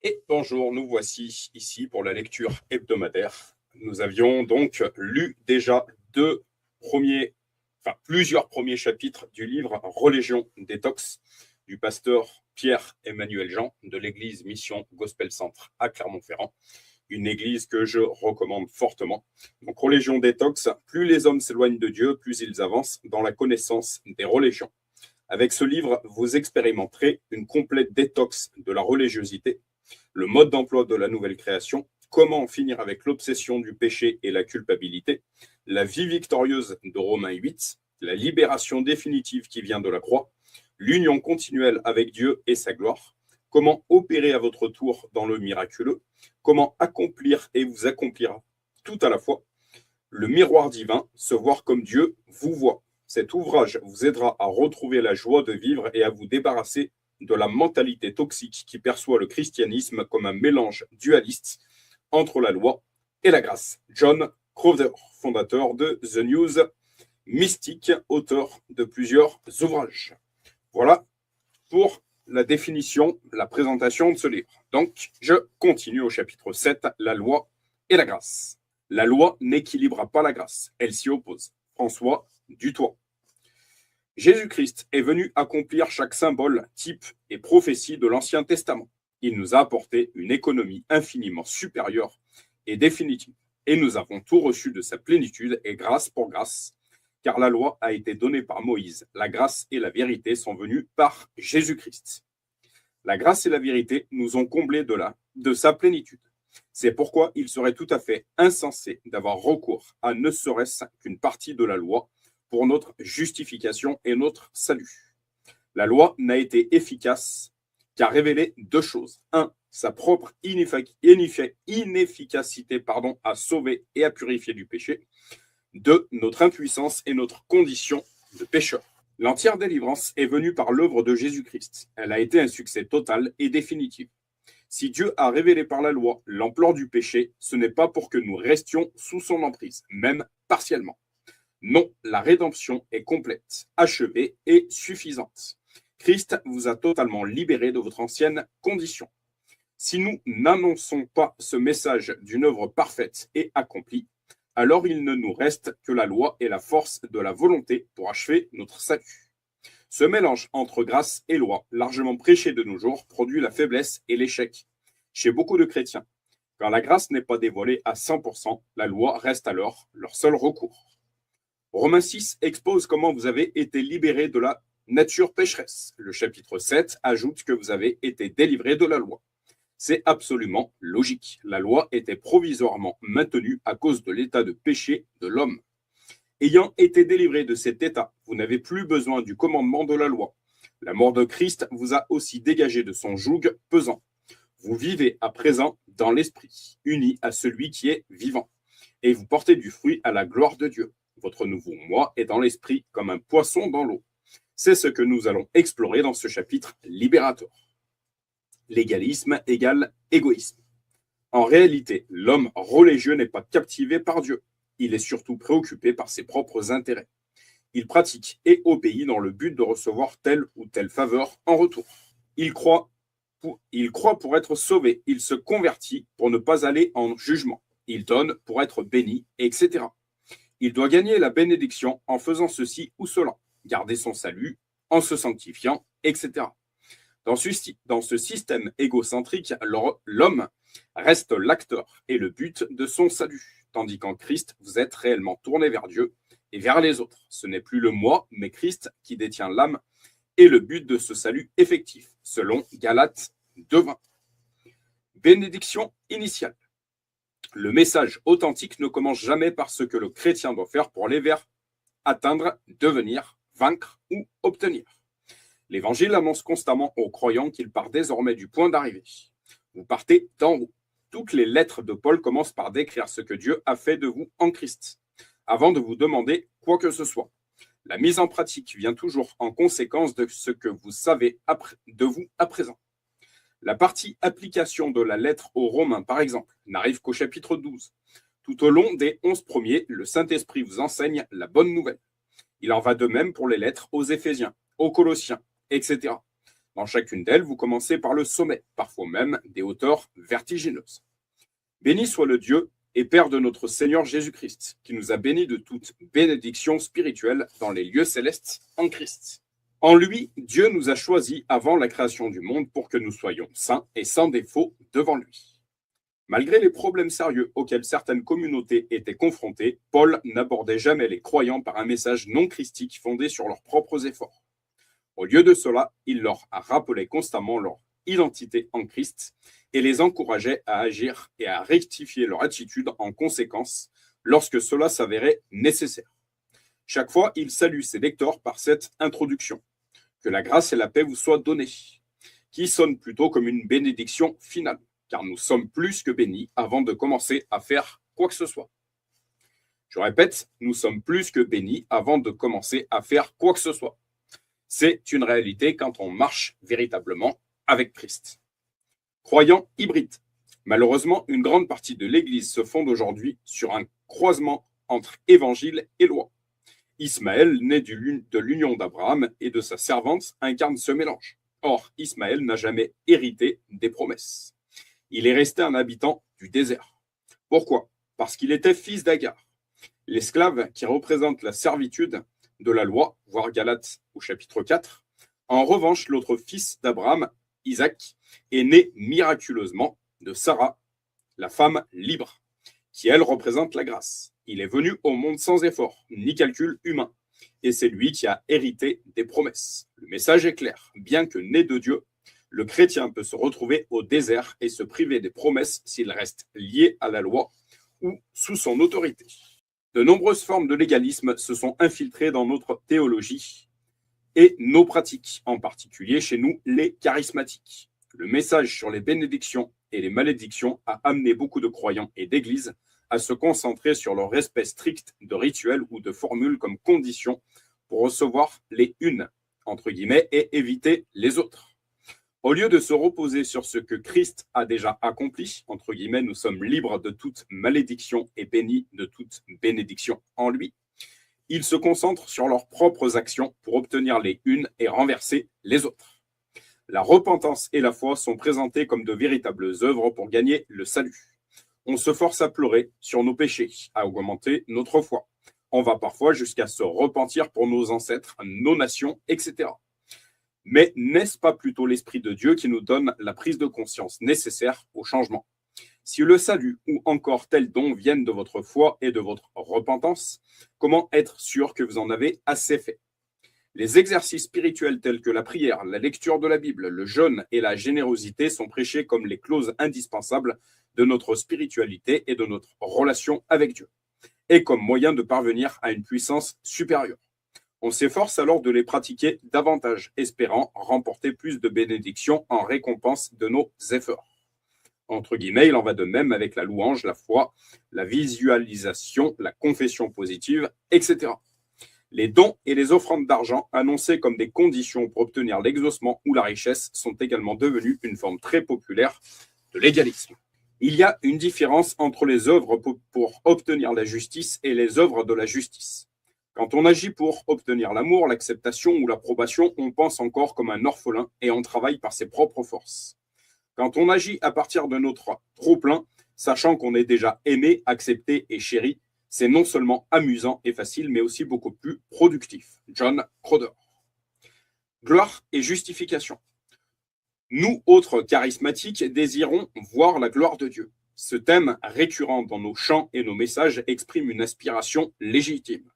Et bonjour, nous voici ici pour la lecture hebdomadaire. Nous avions donc lu déjà plusieurs premiers chapitres du livre Religion détox du pasteur Pierre-Emmanuel Jean de l'église Mission Gospel Centre à Clermont-Ferrand, une église que je recommande fortement. Donc Religion détox, plus les hommes s'éloignent de Dieu, plus ils avancent dans la connaissance des religions. Avec ce livre, vous expérimenterez une complète détox de la religiosité, le mode d'emploi de la nouvelle création, comment en finir avec l'obsession du péché et la culpabilité, la vie victorieuse de Romains 8, la libération définitive qui vient de la croix, l'union continuelle avec Dieu et sa gloire, comment opérer à votre tour dans le miraculeux, comment accomplir et vous accomplir tout à la fois, le miroir divin, se voir comme Dieu vous voit. Cet ouvrage vous aidera à retrouver la joie de vivre et à vous débarrasser de la mentalité toxique qui perçoit le christianisme comme un mélange dualiste entre la loi et la grâce. John Crowther, fondateur de The News Mystique, auteur de plusieurs ouvrages. Voilà pour la définition, la présentation de ce livre. Donc, je continue au chapitre 7, la loi et la grâce. La loi n'équilibrera pas la grâce, elle s'y oppose. François Dutoit. Jésus-Christ est venu accomplir chaque symbole, type et prophétie de l'Ancien Testament. Il nous a apporté une économie infiniment supérieure et définitive. Et nous avons tout reçu de sa plénitude et grâce pour grâce, car la loi a été donnée par Moïse. La grâce et la vérité sont venues par Jésus-Christ. La grâce et la vérité nous ont comblés de sa plénitude. C'est pourquoi il serait tout à fait insensé d'avoir recours à ne serait-ce qu'une partie de la loi pour notre justification et notre salut. La loi n'a été efficace qu'à révéler deux choses. Un, sa propre inefficacité à sauver et à purifier du péché. Deux, notre impuissance et notre condition de pécheur. L'entière délivrance est venue par l'œuvre de Jésus-Christ. Elle a été un succès total et définitif. Si Dieu a révélé par la loi l'ampleur du péché, ce n'est pas pour que nous restions sous son emprise, même partiellement. Non, la rédemption est complète, achevée et suffisante. Christ vous a totalement libéré de votre ancienne condition. Si nous n'annonçons pas ce message d'une œuvre parfaite et accomplie, alors il ne nous reste que la loi et la force de la volonté pour achever notre salut. Ce mélange entre grâce et loi, largement prêché de nos jours, produit la faiblesse et l'échec chez beaucoup de chrétiens. Quand la grâce n'est pas dévoilée à 100%, la loi reste alors leur seul recours. Romains 6 expose comment vous avez été libérés de la nature pécheresse. Le chapitre 7 ajoute que vous avez été délivrés de la loi. C'est absolument logique. La loi était provisoirement maintenue à cause de l'état de péché de l'homme. Ayant été délivré de cet état, vous n'avez plus besoin du commandement de la loi. La mort de Christ vous a aussi dégagé de son joug pesant. Vous vivez à présent dans l'esprit, unis à celui qui est vivant, et vous portez du fruit à la gloire de Dieu. Votre nouveau moi est dans l'esprit comme un poisson dans l'eau. C'est ce que nous allons explorer dans ce chapitre libérateur. L'égalisme égale égoïsme. En réalité, l'homme religieux n'est pas captivé par Dieu. Il est surtout préoccupé par ses propres intérêts. Il pratique et obéit dans le but de recevoir telle ou telle faveur en retour. Il croit pour être sauvé. Il se convertit pour ne pas aller en jugement. Il donne pour être béni, etc. Il doit gagner la bénédiction en faisant ceci ou cela, garder son salut, en se sanctifiant, etc. Dans ce système égocentrique, l'homme reste l'acteur et le but de son salut, tandis qu'en Christ, vous êtes réellement tourné vers Dieu et vers les autres. Ce n'est plus le moi, mais Christ qui détient l'âme et le but de ce salut effectif, selon Galates 2:20. Bénédiction initiale. Le message authentique ne commence jamais par ce que le chrétien doit faire pour aller vers atteindre, devenir, vaincre ou obtenir. L'Évangile annonce constamment aux croyants qu'il part désormais du point d'arrivée. Vous partez d'en haut. Toutes les lettres de Paul commencent par décrire ce que Dieu a fait de vous en Christ, avant de vous demander quoi que ce soit. La mise en pratique vient toujours en conséquence de ce que vous savez de vous à présent. La partie application de la lettre aux Romains, par exemple, n'arrive qu'au chapitre 12. Tout au long des 11 premiers, le Saint-Esprit vous enseigne la bonne nouvelle. Il en va de même pour les lettres aux Éphésiens, aux Colossiens, etc. Dans chacune d'elles, vous commencez par le sommet, parfois même des hauteurs vertigineuses. Béni soit le Dieu et Père de notre Seigneur Jésus-Christ, qui nous a bénis de toute bénédiction spirituelle dans les lieux célestes en Christ. En lui, Dieu nous a choisis avant la création du monde pour que nous soyons saints et sans défaut devant lui. Malgré les problèmes sérieux auxquels certaines communautés étaient confrontées, Paul n'abordait jamais les croyants par un message non christique fondé sur leurs propres efforts. Au lieu de cela, il leur a rappelé constamment leur identité en Christ et les encourageait à agir et à rectifier leur attitude en conséquence lorsque cela s'avérait nécessaire. Chaque fois, il salue ses lecteurs par cette introduction. Que la grâce et la paix vous soient données, qui sonne plutôt comme une bénédiction finale, car nous sommes plus que bénis avant de commencer à faire quoi que ce soit. Je répète, nous sommes plus que bénis avant de commencer à faire quoi que ce soit. C'est une réalité quand on marche véritablement avec Christ. Croyants hybrides. Malheureusement, une grande partie de l'Église se fonde aujourd'hui sur un croisement entre évangile et loi. Ismaël, né de l'union d'Abraham et de sa servante, incarne ce mélange. Or, Ismaël n'a jamais hérité des promesses. Il est resté un habitant du désert. Pourquoi? Parce qu'il était fils d'Agar, l'esclave qui représente la servitude de la loi, voire Galates au chapitre 4. En revanche, l'autre fils d'Abraham, Isaac, est né miraculeusement de Sarah, la femme libre, qui elle représente la grâce. Il est venu au monde sans effort, ni calcul humain, et c'est lui qui a hérité des promesses. Le message est clair, bien que né de Dieu, le chrétien peut se retrouver au désert et se priver des promesses s'il reste lié à la loi ou sous son autorité. De nombreuses formes de légalisme se sont infiltrées dans notre théologie et nos pratiques, en particulier chez nous, les charismatiques. Le message sur les bénédictions et les malédictions a amené beaucoup de croyants et d'églises à se concentrer sur le respect strict de rituels ou de formules comme condition pour recevoir les unes, entre guillemets, et éviter les autres. Au lieu de se reposer sur ce que Christ a déjà accompli, entre guillemets, nous sommes libres de toute malédiction et bénis de toute bénédiction en lui, ils se concentrent sur leurs propres actions pour obtenir les unes et renverser les autres. La repentance et la foi sont présentées comme de véritables œuvres pour gagner le salut. On se force à pleurer sur nos péchés, à augmenter notre foi. On va parfois jusqu'à se repentir pour nos ancêtres, nos nations, etc. Mais n'est-ce pas plutôt l'Esprit de Dieu qui nous donne la prise de conscience nécessaire au changement? Si le salut ou encore tel don viennent de votre foi et de votre repentance, comment être sûr que vous en avez assez fait? Les exercices spirituels tels que la prière, la lecture de la Bible, le jeûne et la générosité sont prêchés comme les clauses indispensables de notre spiritualité et de notre relation avec Dieu, et comme moyen de parvenir à une puissance supérieure. On s'efforce alors de les pratiquer davantage, espérant remporter plus de bénédictions en récompense de nos efforts. Entre guillemets, il en va de même avec la louange, la foi, la visualisation, la confession positive, etc. Les dons et les offrandes d'argent, annoncés comme des conditions pour obtenir l'exaucement ou la richesse, sont également devenus une forme très populaire de légalisme. Il y a une différence entre les œuvres pour obtenir la justice et les œuvres de la justice. Quand on agit pour obtenir l'amour, l'acceptation ou l'approbation, on pense encore comme un orphelin et on travaille par ses propres forces. Quand on agit à partir de notre trop-plein, sachant qu'on est déjà aimé, accepté et chéri, c'est non seulement amusant et facile, mais aussi beaucoup plus productif. John Crowder. Gloire et justification. Nous, autres charismatiques, désirons voir la gloire de Dieu. Ce thème récurrent dans nos chants et nos messages exprime une aspiration légitime.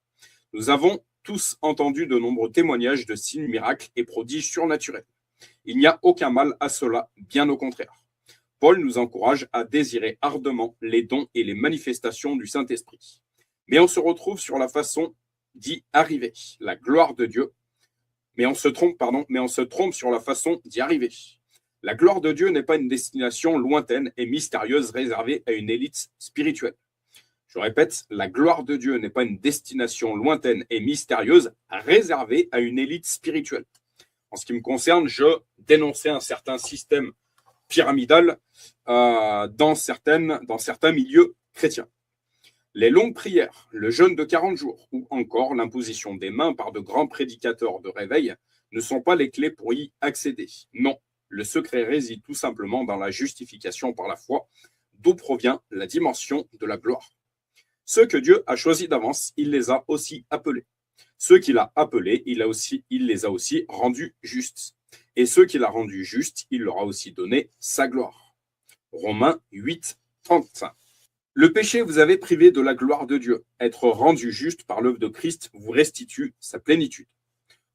Nous avons tous entendu de nombreux témoignages de signes, miracles et prodiges surnaturels. Il n'y a aucun mal à cela, bien au contraire. Paul nous encourage à désirer ardemment les dons et les manifestations du Saint-Esprit. Mais on se retrouve sur la façon d'y arriver, la gloire de Dieu. Mais on se trompe sur la façon d'y arriver. La gloire de Dieu n'est pas une destination lointaine et mystérieuse réservée à une élite spirituelle. Je répète, la gloire de Dieu n'est pas une destination lointaine et mystérieuse réservée à une élite spirituelle. En ce qui me concerne, je dénonçais un certain système pyramidal dans certains milieux chrétiens. Les longues prières, le jeûne de 40 jours ou encore l'imposition des mains par de grands prédicateurs de réveil ne sont pas les clés pour y accéder. Non, le secret réside tout simplement dans la justification par la foi, d'où provient la dimension de la gloire. Ceux que Dieu a choisis d'avance, il les a aussi appelés. Ceux qu'il a appelés, il les a aussi rendus justes. Et ceux qu'il a rendus justes, il leur a aussi donné sa gloire. Romains 8, 35. Le péché vous avait privé de la gloire de Dieu. Être rendu juste par l'œuvre de Christ vous restitue sa plénitude.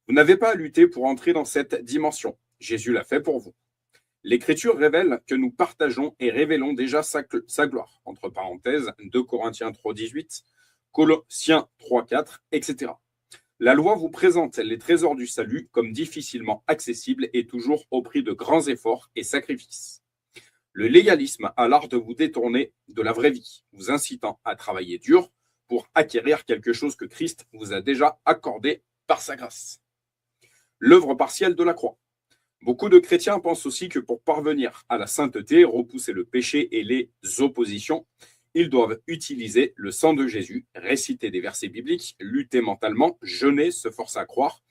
Vous n'avez pas à lutter pour entrer dans cette dimension. Jésus l'a fait pour vous. L'Écriture révèle que nous partageons et révélons déjà sa gloire. Entre parenthèses, 2 Corinthiens 3, 18, Colossiens 3, 4, etc. La loi vous présente les trésors du salut comme difficilement accessibles et toujours au prix de grands efforts et sacrifices. Le légalisme a l'art de vous détourner de la vraie vie, vous incitant à travailler dur pour acquérir quelque chose que Christ vous a déjà accordé par sa grâce. L'œuvre partielle de la croix. Beaucoup de chrétiens pensent aussi que pour parvenir à la sainteté, repousser le péché et les oppositions, ils doivent utiliser le sang de Jésus, réciter des versets bibliques, lutter mentalement, jeûner, se forcer à croire,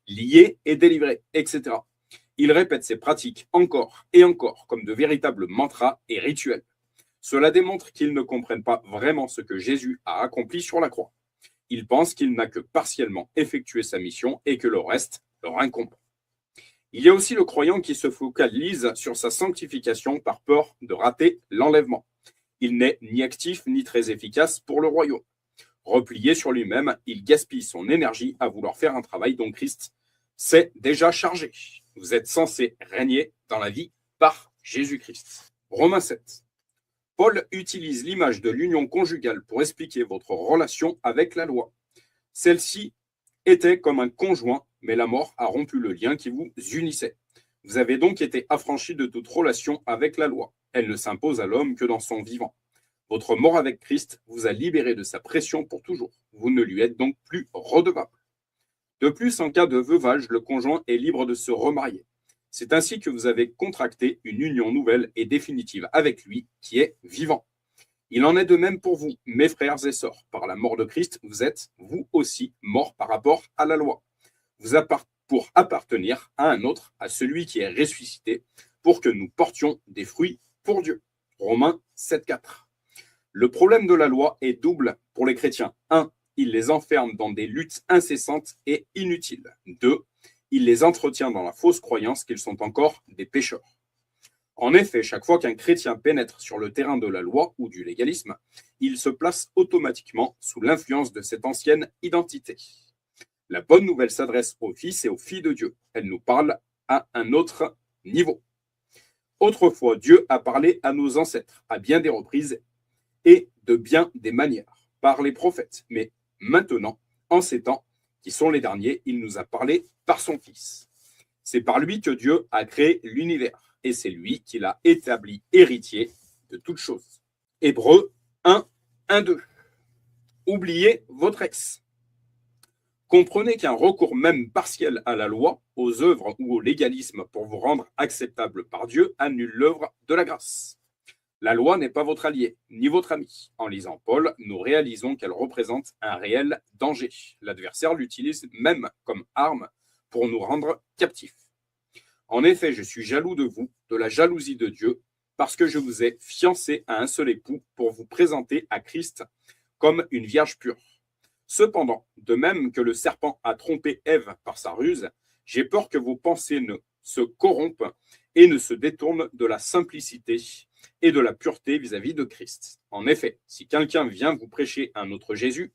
lier et délivrer, etc. Ils répètent ces pratiques encore et encore comme de véritables mantras et rituels. Cela démontre qu'ils ne comprennent pas vraiment ce que Jésus a accompli sur la croix. Ils pensent qu'il n'a que partiellement effectué sa mission et que le reste leur incombe. Il y a aussi le croyant qui se focalise sur sa sanctification par peur de rater l'enlèvement. Il n'est ni actif ni très efficace pour le royaume. Replié sur lui-même, il gaspille son énergie à vouloir faire un travail dont Christ s'est déjà chargé. Vous êtes censé régner dans la vie par Jésus-Christ. Romains 7. Paul utilise l'image de l'union conjugale pour expliquer votre relation avec la loi. Celle-ci était comme un conjoint, mais la mort a rompu le lien qui vous unissait. Vous avez donc été affranchis de toute relation avec la loi. Elle ne s'impose à l'homme que dans son vivant. Votre mort avec Christ vous a libéré de sa pression pour toujours. Vous ne lui êtes donc plus redevable. De plus, en cas de veuvage, le conjoint est libre de se remarier. C'est ainsi que vous avez contracté une union nouvelle et définitive avec lui, qui est vivant. Il en est de même pour vous, mes frères et sœurs. Par la mort de Christ, vous êtes, vous aussi, morts par rapport à la loi. Pour appartenir à un autre, à celui qui est ressuscité, pour que nous portions des fruits pour Dieu. Romains 7,4. Le problème de la loi est double pour les chrétiens. 1. Il les enferme dans des luttes incessantes et inutiles. 2. Il les entretient dans la fausse croyance qu'ils sont encore des pécheurs. En effet, chaque fois qu'un chrétien pénètre sur le terrain de la loi ou du légalisme, il se place automatiquement sous l'influence de cette ancienne identité. La bonne nouvelle s'adresse aux fils et aux filles de Dieu. Elle nous parle à un autre niveau. Autrefois, Dieu a parlé à nos ancêtres à bien des reprises et de bien des manières, par les prophètes. Mais maintenant, en ces temps, qui sont les derniers, il nous a parlé par son Fils. C'est par lui que Dieu a créé l'univers, et c'est lui qui l'a établi héritier de toutes choses. Hébreux 1, 1, 2. Oubliez votre ex. Comprenez qu'un recours même partiel à la loi, aux œuvres ou au légalisme pour vous rendre acceptable par Dieu annule l'œuvre de la grâce. La loi n'est pas votre allié, ni votre ami. En lisant Paul, nous réalisons qu'elle représente un réel danger. L'adversaire l'utilise même comme arme pour nous rendre captifs. En effet, je suis jaloux de vous, de la jalousie de Dieu, parce que je vous ai fiancé à un seul époux pour vous présenter à Christ comme une vierge pure. Cependant, de même que le serpent a trompé Ève par sa ruse, j'ai peur que vos pensées ne se corrompent et ne se détournent de la simplicité et de la pureté vis-à-vis de Christ. En effet, si quelqu'un vient vous prêcher un autre Jésus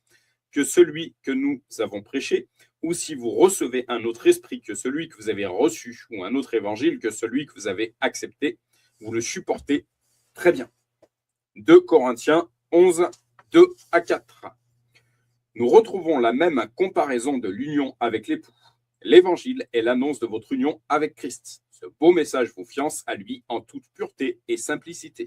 que celui que nous avons prêché, ou si vous recevez un autre esprit que celui que vous avez reçu, ou un autre évangile que celui que vous avez accepté, vous le supportez très bien. 2 Corinthiens 11, 2 à 4. Nous retrouvons la même comparaison de l'union avec l'époux. L'évangile est l'annonce de votre union avec Christ. Ce beau message vous fiance à lui en toute pureté et simplicité.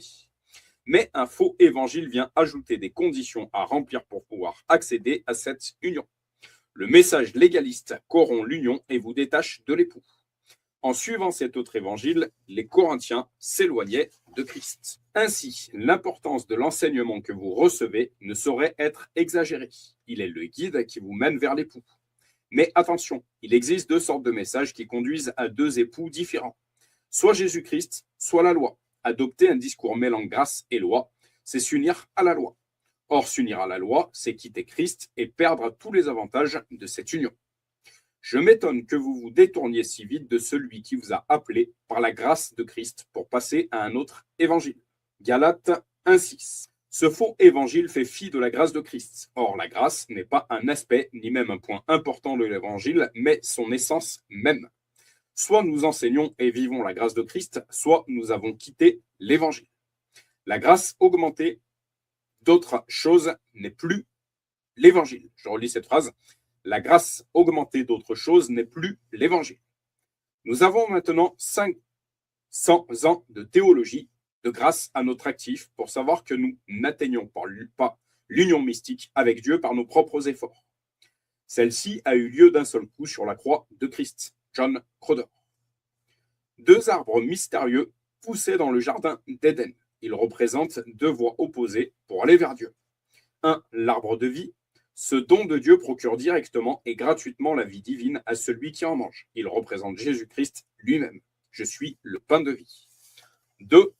Mais un faux évangile vient ajouter des conditions à remplir pour pouvoir accéder à cette union. Le message légaliste corrompt l'union et vous détache de l'époux. En suivant cet autre évangile, les Corinthiens s'éloignaient de Christ. Ainsi, l'importance de l'enseignement que vous recevez ne saurait être exagérée. Il est le guide qui vous mène vers l'époux. Mais attention, il existe deux sortes de messages qui conduisent à deux époux différents. Soit Jésus-Christ, soit la loi. Adopter un discours mêlant grâce et loi, c'est s'unir à la loi. Or, s'unir à la loi, c'est quitter Christ et perdre tous les avantages de cette union. Je m'étonne que vous vous détourniez si vite de celui qui vous a appelé par la grâce de Christ pour passer à un autre évangile. Galates 1,6. Ce faux évangile fait fi de la grâce de Christ. Or, la grâce n'est pas un aspect, ni même un point important de l'évangile, mais son essence même. Soit nous enseignons et vivons la grâce de Christ, soit nous avons quitté l'évangile. La grâce augmentée d'autre chose n'est plus l'évangile. Je relis cette phrase. La grâce augmentée d'autre chose n'est plus l'évangile. Nous avons maintenant 500 ans de théologie de grâce à notre actif pour savoir que nous n'atteignons pas l'union mystique avec Dieu par nos propres efforts. Celle-ci a eu lieu d'un seul coup sur la croix de Christ. John Crowder. Deux arbres mystérieux poussaient dans le jardin d'Éden. Ils représentent deux voies opposées pour aller vers Dieu. Un, l'arbre de vie. Ce don de Dieu procure directement et gratuitement la vie divine à celui qui en mange. Il représente Jésus-Christ lui-même. Je suis le pain de vie. 2.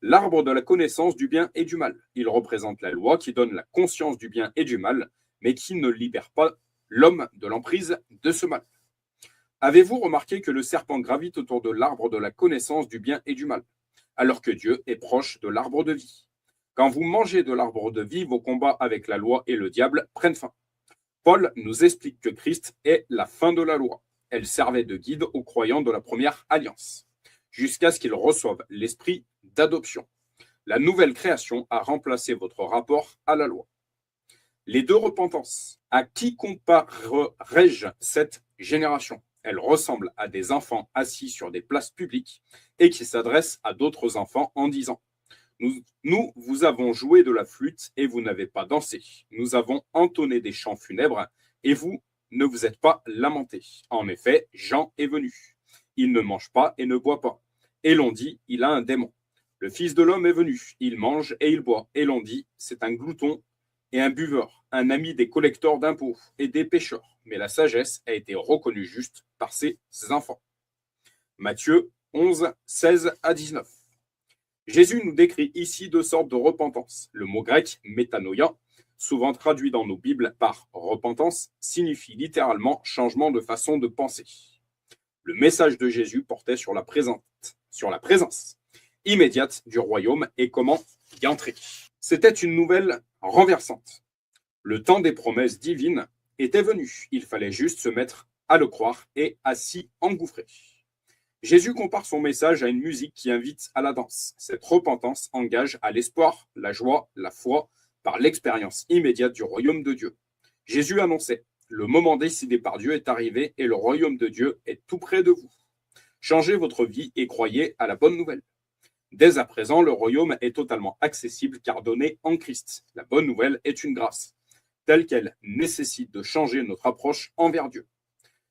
L'arbre de la connaissance du bien et du mal. Il représente la loi qui donne la conscience du bien et du mal, mais qui ne libère pas l'homme de l'emprise de ce mal. Avez-vous remarqué que le serpent gravite autour de l'arbre de la connaissance du bien et du mal, alors que Dieu est proche de l'arbre de vie? Quand vous mangez de l'arbre de vie, vos combats avec la loi et le diable prennent fin. Paul nous explique que Christ est la fin de la loi. Elle servait de guide aux croyants de la première alliance, jusqu'à ce qu'ils reçoivent l'esprit d'adoption. La nouvelle création a remplacé votre rapport à la loi. Les deux repentances. À qui comparerai-je cette génération? Elle ressemble à des enfants assis sur des places publiques et qui s'adressent à d'autres enfants en disant: Nous vous avons joué de la flûte et vous n'avez pas dansé. Nous avons entonné des chants funèbres et vous ne vous êtes pas lamenté. En effet, Jean est venu. Il ne mange pas et ne boit pas. Et l'on dit, il a un démon. Le Fils de l'homme est venu. Il mange et il boit. Et l'on dit, c'est un glouton et un buveur, un ami des collecteurs d'impôts et des pécheurs. Mais la sagesse a été reconnue juste par ses enfants. Matthieu 11, 16 à 19. Jésus nous décrit ici deux sortes de repentance. Le mot grec métanoïa, souvent traduit dans nos Bibles par repentance, signifie littéralement changement de façon de penser. Le message de Jésus portait sur la présence immédiate du royaume et comment y entrer. C'était une nouvelle renversante. Le temps des promesses divines était venu. Il fallait juste se mettre à le croire et à s'y engouffrer. Jésus compare son message à une musique qui invite à la danse. Cette repentance engage à l'espoir, la joie, la foi, par l'expérience immédiate du royaume de Dieu. Jésus annonçait: le moment décidé par Dieu est arrivé et le royaume de Dieu est tout près de vous. Changez votre vie et croyez à la bonne nouvelle. Dès à présent, le royaume est totalement accessible car donné en Christ. La bonne nouvelle est une grâce, telle qu'elle nécessite de changer notre approche envers Dieu.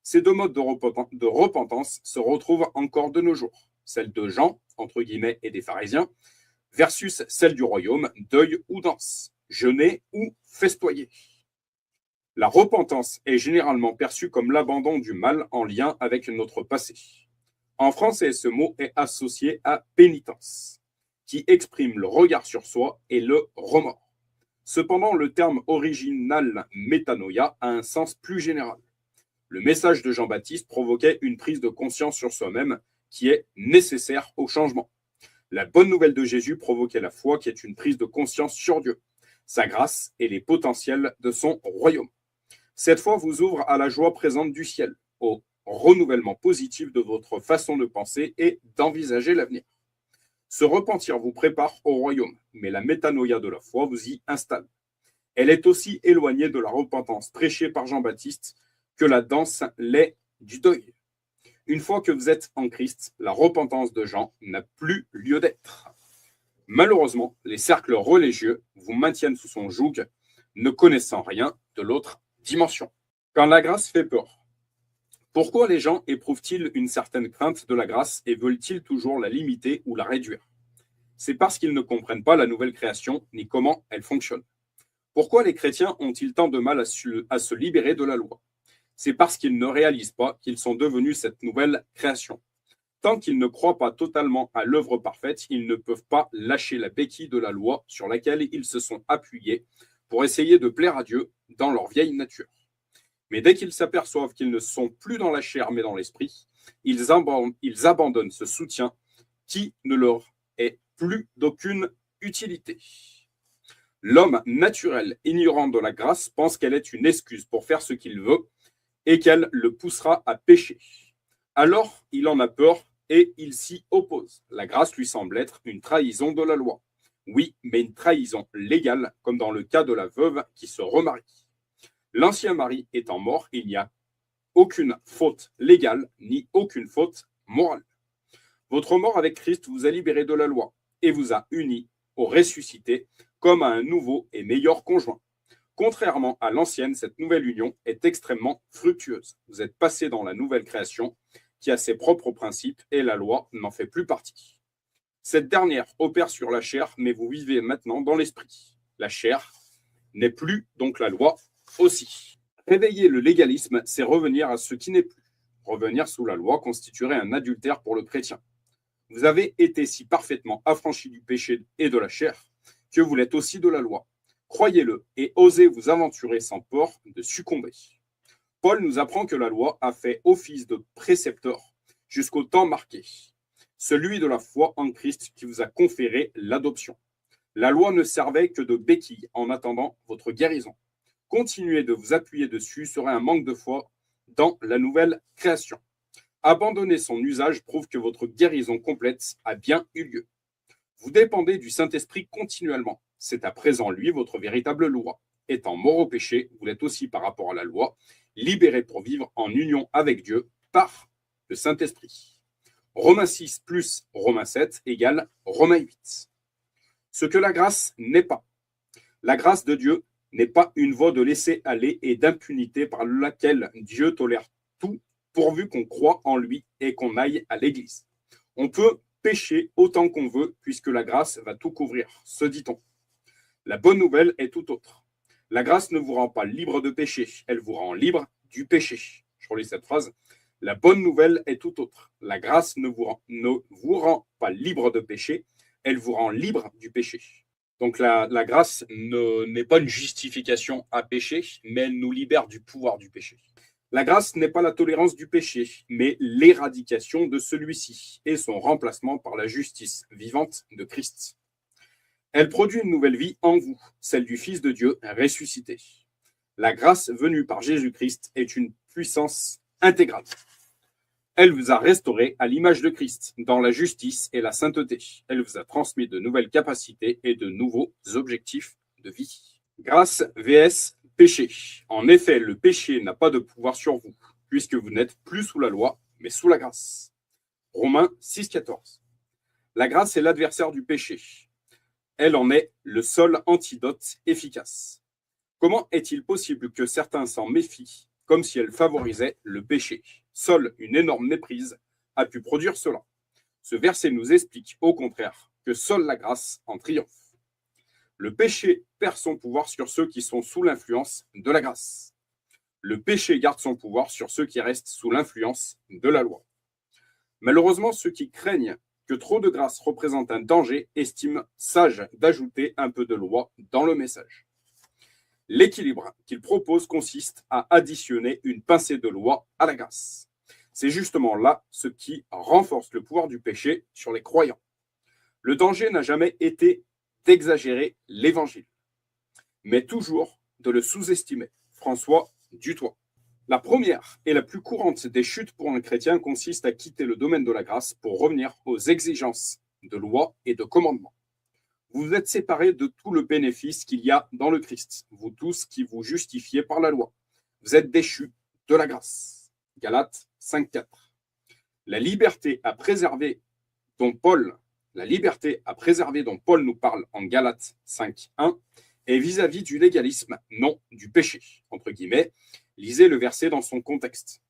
Ces deux modes de repentance se retrouvent encore de nos jours. Celle de Jean, entre guillemets, et des pharisiens, versus celle du royaume, deuil ou danse, jeûner ou festoyer. La repentance est généralement perçue comme l'abandon du mal en lien avec notre passé. En français, ce mot est associé à pénitence, qui exprime le regard sur soi et le remords. Cependant, le terme original métanoïa a un sens plus général. Le message de Jean-Baptiste provoquait une prise de conscience sur soi-même qui est nécessaire au changement. La bonne nouvelle de Jésus provoquait la foi qui est une prise de conscience sur Dieu, sa grâce et les potentiels de son royaume. Cette foi vous ouvre à la joie présente du ciel, au renouvellement positif de votre façon de penser et d'envisager l'avenir. Se repentir vous prépare au royaume, mais la métanoïa de la foi vous y installe. Elle est aussi éloignée de la repentance prêchée par Jean-Baptiste que la danse l'est du deuil. Une fois que vous êtes en Christ, la repentance de Jean n'a plus lieu d'être. Malheureusement, les cercles religieux vous maintiennent sous son joug, ne connaissant rien de l'autre dimension. Quand la grâce fait peur, pourquoi les gens éprouvent-ils une certaine crainte de la grâce et veulent-ils toujours la limiter ou la réduire? C'est parce qu'ils ne comprennent pas la nouvelle création ni comment elle fonctionne. Pourquoi les chrétiens ont-ils tant de mal à se libérer de la loi? C'est parce qu'ils ne réalisent pas qu'ils sont devenus cette nouvelle création. Tant qu'ils ne croient pas totalement à l'œuvre parfaite, ils ne peuvent pas lâcher la béquille de la loi sur laquelle ils se sont appuyés pour essayer de plaire à Dieu dans leur vieille nature. Mais dès qu'ils s'aperçoivent qu'ils ne sont plus dans la chair mais dans l'esprit, ils abandonnent ce soutien qui ne leur est plus d'aucune utilité. L'homme naturel, ignorant de la grâce, pense qu'elle est une excuse pour faire ce qu'il veut et qu'elle le poussera à pécher. Alors, il en a peur et il s'y oppose. La grâce lui semble être une trahison de la loi. Oui, mais une trahison légale, comme dans le cas de la veuve qui se remarie. L'ancien mari étant mort, il n'y a aucune faute légale ni aucune faute morale. Votre mort avec Christ vous a libéré de la loi et vous a unis au ressuscité comme à un nouveau et meilleur conjoint. Contrairement à l'ancienne, cette nouvelle union est extrêmement fructueuse. Vous êtes passé dans la nouvelle création qui a ses propres principes et la loi n'en fait plus partie. Cette dernière opère sur la chair, mais vous vivez maintenant dans l'esprit. La chair n'est plus, donc la loi aussi. Réveiller le légalisme, c'est revenir à ce qui n'est plus. Revenir sous la loi constituerait un adultère pour le chrétien. Vous avez été si parfaitement affranchis du péché et de la chair que vous l'êtes aussi de la loi. Croyez-le et osez vous aventurer sans peur de succomber. Paul nous apprend que la loi a fait office de précepteur jusqu'au temps marqué, celui de la foi en Christ qui vous a conféré l'adoption. La loi ne servait que de béquille en attendant votre guérison. Continuer de vous appuyer dessus serait un manque de foi dans la nouvelle création. Abandonner son usage prouve que votre guérison complète a bien eu lieu. Vous dépendez du Saint-Esprit continuellement. C'est à présent lui votre véritable loi. Étant mort au péché, vous l'êtes aussi par rapport à la loi, libéré pour vivre en union avec Dieu par le Saint-Esprit. Romains 6 plus Romains 7 égale Romains 8. Ce que la grâce n'est pas. La grâce de Dieu n'est pas une voie de laisser aller et d'impunité par laquelle Dieu tolère tout pourvu qu'on croit en lui et qu'on aille à l'église. On peut pécher autant qu'on veut puisque la grâce va tout couvrir, se dit-on. La bonne nouvelle est tout autre. La grâce ne vous rend pas libre de péché, elle vous rend libre du péché. Je relis cette phrase. La bonne nouvelle est tout autre. La grâce ne vous rend pas libre de péché, elle vous rend libre du péché. Donc la grâce n'est pas une justification à pécher, mais elle nous libère du pouvoir du péché. La grâce n'est pas la tolérance du péché, mais l'éradication de celui-ci et son remplacement par la justice vivante de Christ. Elle produit une nouvelle vie en vous, celle du Fils de Dieu ressuscité. La grâce venue par Jésus-Christ est une puissance intégrale. Elle vous a restauré à l'image de Christ, dans la justice et la sainteté. Elle vous a transmis de nouvelles capacités et de nouveaux objectifs de vie. Grâce vs péché. En effet, le péché n'a pas de pouvoir sur vous, puisque vous n'êtes plus sous la loi, mais sous la grâce. Romains 6,14. La grâce est l'adversaire du péché. Elle en est le seul antidote efficace. Comment est-il possible que certains s'en méfient, comme si elle favorisait le péché? Seule une énorme méprise a pu produire cela. Ce verset nous explique au contraire que seule la grâce en triomphe. Le péché perd son pouvoir sur ceux qui sont sous l'influence de la grâce. Le péché garde son pouvoir sur ceux qui restent sous l'influence de la loi. Malheureusement, ceux qui craignent que trop de grâce représente un danger estiment sage d'ajouter un peu de loi dans le message. L'équilibre qu'il propose consiste à additionner une pincée de loi à la grâce. C'est justement là ce qui renforce le pouvoir du péché sur les croyants. Le danger n'a jamais été d'exagérer l'évangile, mais toujours de le sous-estimer. François Dutoit. La première et la plus courante des chutes pour un chrétien consiste à quitter le domaine de la grâce pour revenir aux exigences de loi et de commandement. Vous vous êtes séparés de tout le bénéfice qu'il y a dans le Christ, vous tous qui vous justifiez par la loi. Vous êtes déchus de la grâce. Galates 5,4. La liberté à préserver dont Paul nous parle en Galates 5,1 est vis-à-vis du légalisme, non du péché. Entre guillemets, lisez le verset dans son contexte.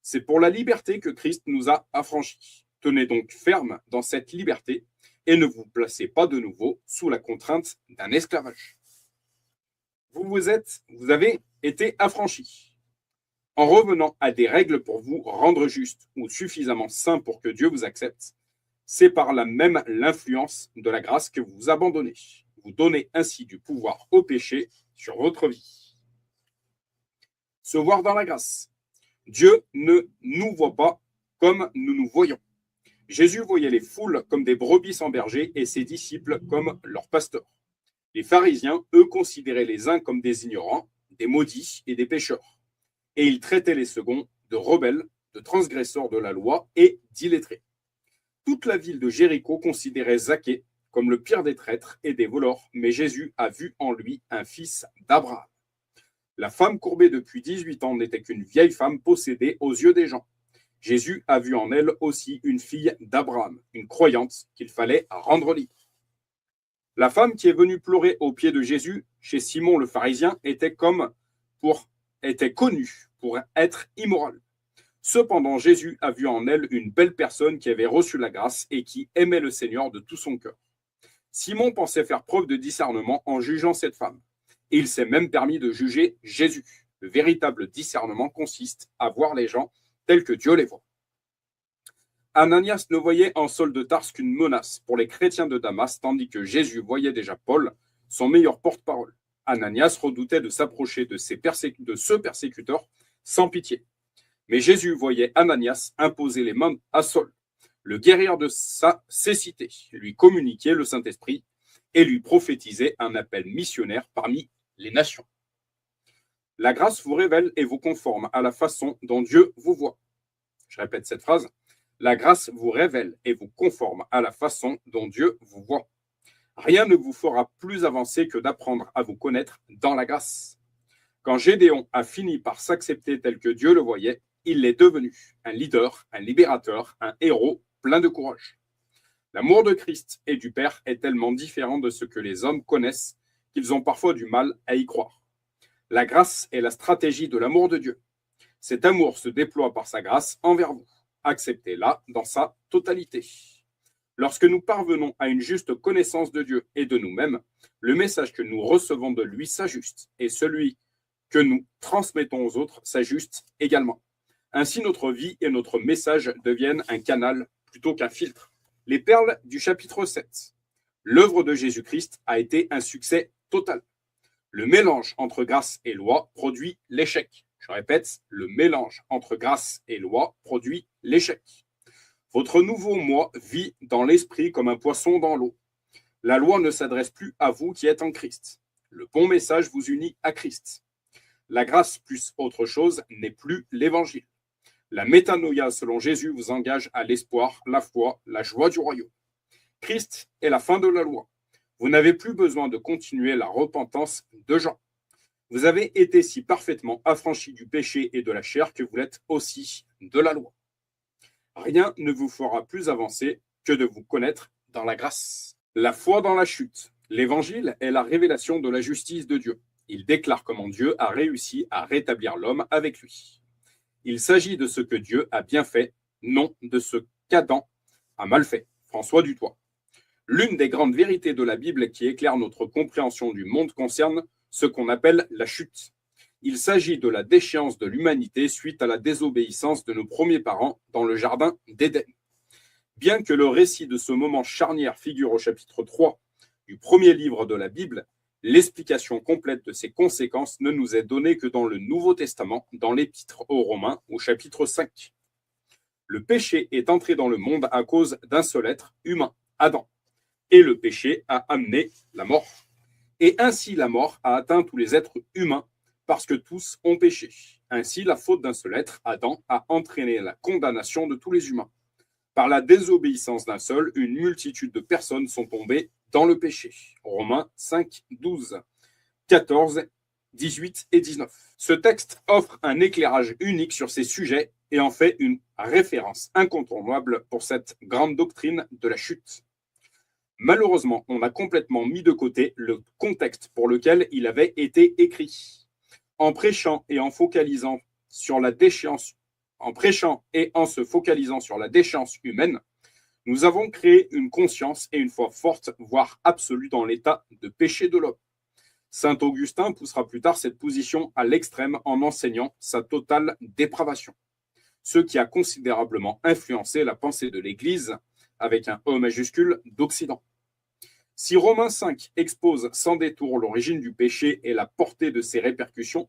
C'est pour la liberté que Christ nous a affranchis. Tenez donc ferme dans cette liberté et ne vous placez pas de nouveau sous la contrainte d'un esclavage. Vous avez été affranchis. En revenant à des règles pour vous rendre juste ou suffisamment saint pour que Dieu vous accepte, c'est par là même l'influence de la grâce que vous vous abandonnez. Vous donnez ainsi du pouvoir au péché sur votre vie. Se voir dans la grâce. Dieu ne nous voit pas comme nous nous voyons. Jésus voyait les foules comme des brebis sans berger et ses disciples comme leurs pasteurs. Les pharisiens, eux, considéraient les uns comme des ignorants, des maudits et des pécheurs. Et ils traitaient les seconds de rebelles, de transgresseurs de la loi et d'illettrés. Toute la ville de Jéricho considérait Zaché comme le pire des traîtres et des voleurs, mais Jésus a vu en lui un fils d'Abraham. La femme courbée depuis 18 ans n'était qu'une vieille femme possédée aux yeux des gens. Jésus a vu en elle aussi une fille d'Abraham, une croyante qu'il fallait rendre libre. La femme qui est venue pleurer aux pieds de Jésus chez Simon le pharisien était connue pour être immorale. Cependant, Jésus a vu en elle une belle personne qui avait reçu la grâce et qui aimait le Seigneur de tout son cœur. Simon pensait faire preuve de discernement en jugeant cette femme. Et il s'est même permis de juger Jésus. Le véritable discernement consiste à voir les gens tels que Dieu les voit. Ananias ne voyait en Saul de Tarse qu'une menace pour les chrétiens de Damas, tandis que Jésus voyait déjà Paul, son meilleur porte-parole. Ananias redoutait de s'approcher de ce persécuteur sans pitié. Mais Jésus voyait Ananias imposer les mains à Saul, le guérir de sa cécité, lui communiquer le Saint-Esprit et lui prophétiser un appel missionnaire parmi les nations. La grâce vous révèle et vous conforme à la façon dont Dieu vous voit. Je répète cette phrase. La grâce vous révèle et vous conforme à la façon dont Dieu vous voit. Rien ne vous fera plus avancer que d'apprendre à vous connaître dans la grâce. Quand Gédéon a fini par s'accepter tel que Dieu le voyait, il est devenu un leader, un libérateur, un héros plein de courage. L'amour de Christ et du Père est tellement différent de ce que les hommes connaissent qu'ils ont parfois du mal à y croire. La grâce est la stratégie de l'amour de Dieu. Cet amour se déploie par sa grâce envers vous. Acceptez-la dans sa totalité. Lorsque nous parvenons à une juste connaissance de Dieu et de nous-mêmes, le message que nous recevons de lui s'ajuste et celui que nous transmettons aux autres s'ajuste également. Ainsi, notre vie et notre message deviennent un canal plutôt qu'un filtre. Les perles du chapitre 7. L'œuvre de Jésus-Christ a été un succès total. Le mélange entre grâce et loi produit l'échec. Je répète, le mélange entre grâce et loi produit l'échec. Votre nouveau moi vit dans l'esprit comme un poisson dans l'eau. La loi ne s'adresse plus à vous qui êtes en Christ. Le bon message vous unit à Christ. La grâce plus autre chose n'est plus l'évangile. La métanoïa selon Jésus vous engage à l'espoir, la foi, la joie du royaume. Christ est la fin de la loi. Vous n'avez plus besoin de continuer la repentance de Jean. Vous avez été si parfaitement affranchis du péché et de la chair que vous l'êtes aussi de la loi. Rien ne vous fera plus avancer que de vous connaître dans la grâce. La foi dans la chute. L'évangile est la révélation de la justice de Dieu. Il déclare comment Dieu a réussi à rétablir l'homme avec lui. Il s'agit de ce que Dieu a bien fait, non de ce qu'Adam a mal fait. François Dutoit. L'une des grandes vérités de la Bible qui éclaire notre compréhension du monde concerne ce qu'on appelle la chute. Il s'agit de la déchéance de l'humanité suite à la désobéissance de nos premiers parents dans le jardin d'Éden. Bien que le récit de ce moment charnière figure au chapitre 3 du premier livre de la Bible, l'explication complète de ses conséquences ne nous est donnée que dans le Nouveau Testament, dans l'Épître aux Romains, au chapitre 5. Le péché est entré dans le monde à cause d'un seul être humain, Adam. Et le péché a amené la mort. Et ainsi la mort a atteint tous les êtres humains parce que tous ont péché. Ainsi la faute d'un seul être, Adam, a entraîné la condamnation de tous les humains. Par la désobéissance d'un seul, une multitude de personnes sont tombées dans le péché. Romains 5, 12, 14, 18 et 19. Ce texte offre un éclairage unique sur ces sujets et en fait une référence incontournable pour cette grande doctrine de la chute. Malheureusement, on a complètement mis de côté le contexte pour lequel il avait été écrit. En prêchant et en se focalisant sur la déchéance humaine, nous avons créé une conscience et une foi forte, voire absolue, dans l'état de péché de l'homme. Saint Augustin poussera plus tard cette position à l'extrême en enseignant sa totale dépravation, ce qui a considérablement influencé la pensée de l'Église, avec un E majuscule, d'Occident. Si Romains 5 expose sans détour l'origine du péché et la portée de ses répercussions,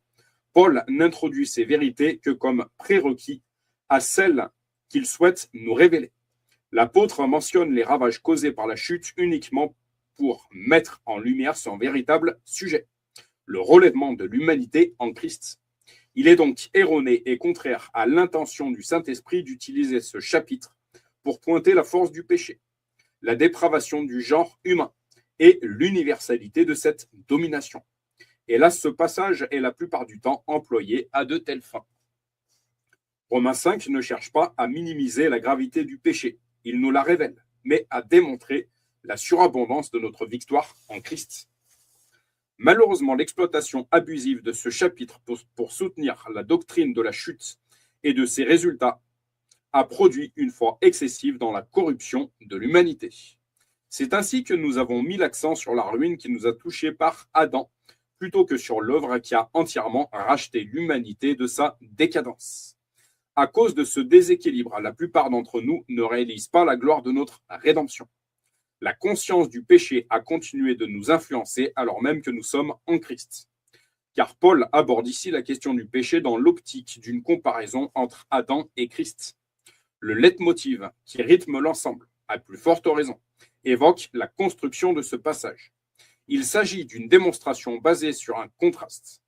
Paul n'introduit ces vérités que comme prérequis à celles qu'il souhaite nous révéler. L'apôtre mentionne les ravages causés par la chute uniquement pour mettre en lumière son véritable sujet, le relèvement de l'humanité en Christ. Il est donc erroné et contraire à l'intention du Saint-Esprit d'utiliser ce chapitre pour pointer la force du péché, la dépravation du genre humain et l'universalité de cette domination. Hélas, ce passage est la plupart du temps employé à de telles fins. Romains 5 ne cherche pas à minimiser la gravité du péché, il nous la révèle, mais à démontrer la surabondance de notre victoire en Christ. Malheureusement, l'exploitation abusive de ce chapitre pour soutenir la doctrine de la chute et de ses résultats a produit une foi excessive dans la corruption de l'humanité. C'est ainsi que nous avons mis l'accent sur la ruine qui nous a touchés par Adam, plutôt que sur l'œuvre qui a entièrement racheté l'humanité de sa décadence. À cause de ce déséquilibre, la plupart d'entre nous ne réalisent pas la gloire de notre rédemption. La conscience du péché a continué de nous influencer alors même que nous sommes en Christ. Car Paul aborde ici la question du péché dans l'optique d'une comparaison entre Adam et Christ. Le leitmotiv qui rythme l'ensemble, à plus forte raison, évoque la construction de ce passage. Il s'agit d'une démonstration basée sur un contraste.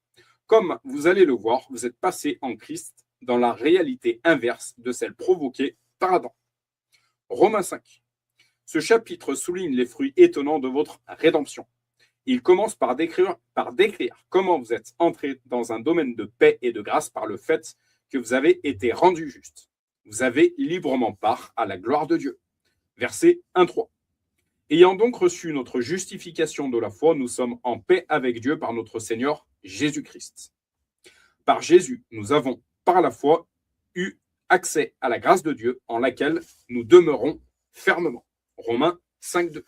Comme vous allez le voir, vous êtes passé en Christ dans la réalité inverse de celle provoquée par Adam. Romains 5. Ce chapitre souligne les fruits étonnants de votre rédemption. Il commence par décrire comment vous êtes entré dans un domaine de paix et de grâce par le fait que vous avez été rendu juste. Vous avez librement part à la gloire de Dieu. Versets 1-3. Ayant donc reçu notre justification de la foi, nous sommes en paix avec Dieu par notre Seigneur Jésus-Christ. Par Jésus, nous avons, par la foi, eu accès à la grâce de Dieu en laquelle nous demeurons fermement. Romains 5.2.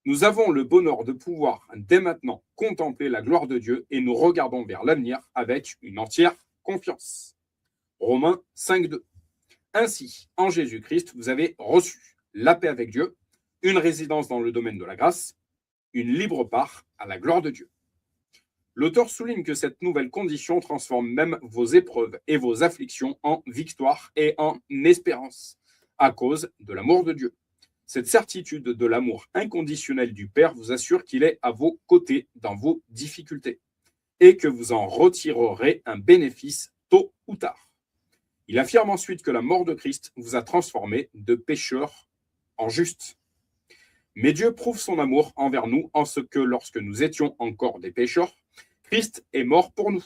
Nous avons le bonheur de pouvoir dès maintenant contempler la gloire de Dieu et nous regardons vers l'avenir avec une entière confiance. Romains 5.2. Ainsi, en Jésus-Christ, vous avez reçu la paix avec Dieu, une résidence dans le domaine de la grâce, une libre part à la gloire de Dieu. L'auteur souligne que cette nouvelle condition transforme même vos épreuves et vos afflictions en victoire et en espérance, à cause de l'amour de Dieu. Cette certitude de l'amour inconditionnel du Père vous assure qu'il est à vos côtés dans vos difficultés et que vous en retirerez un bénéfice tôt ou tard. Il affirme ensuite que la mort de Christ vous a transformé de pécheurs en justes. Mais Dieu prouve son amour envers nous en ce que lorsque nous étions encore des pécheurs, Christ est mort pour nous.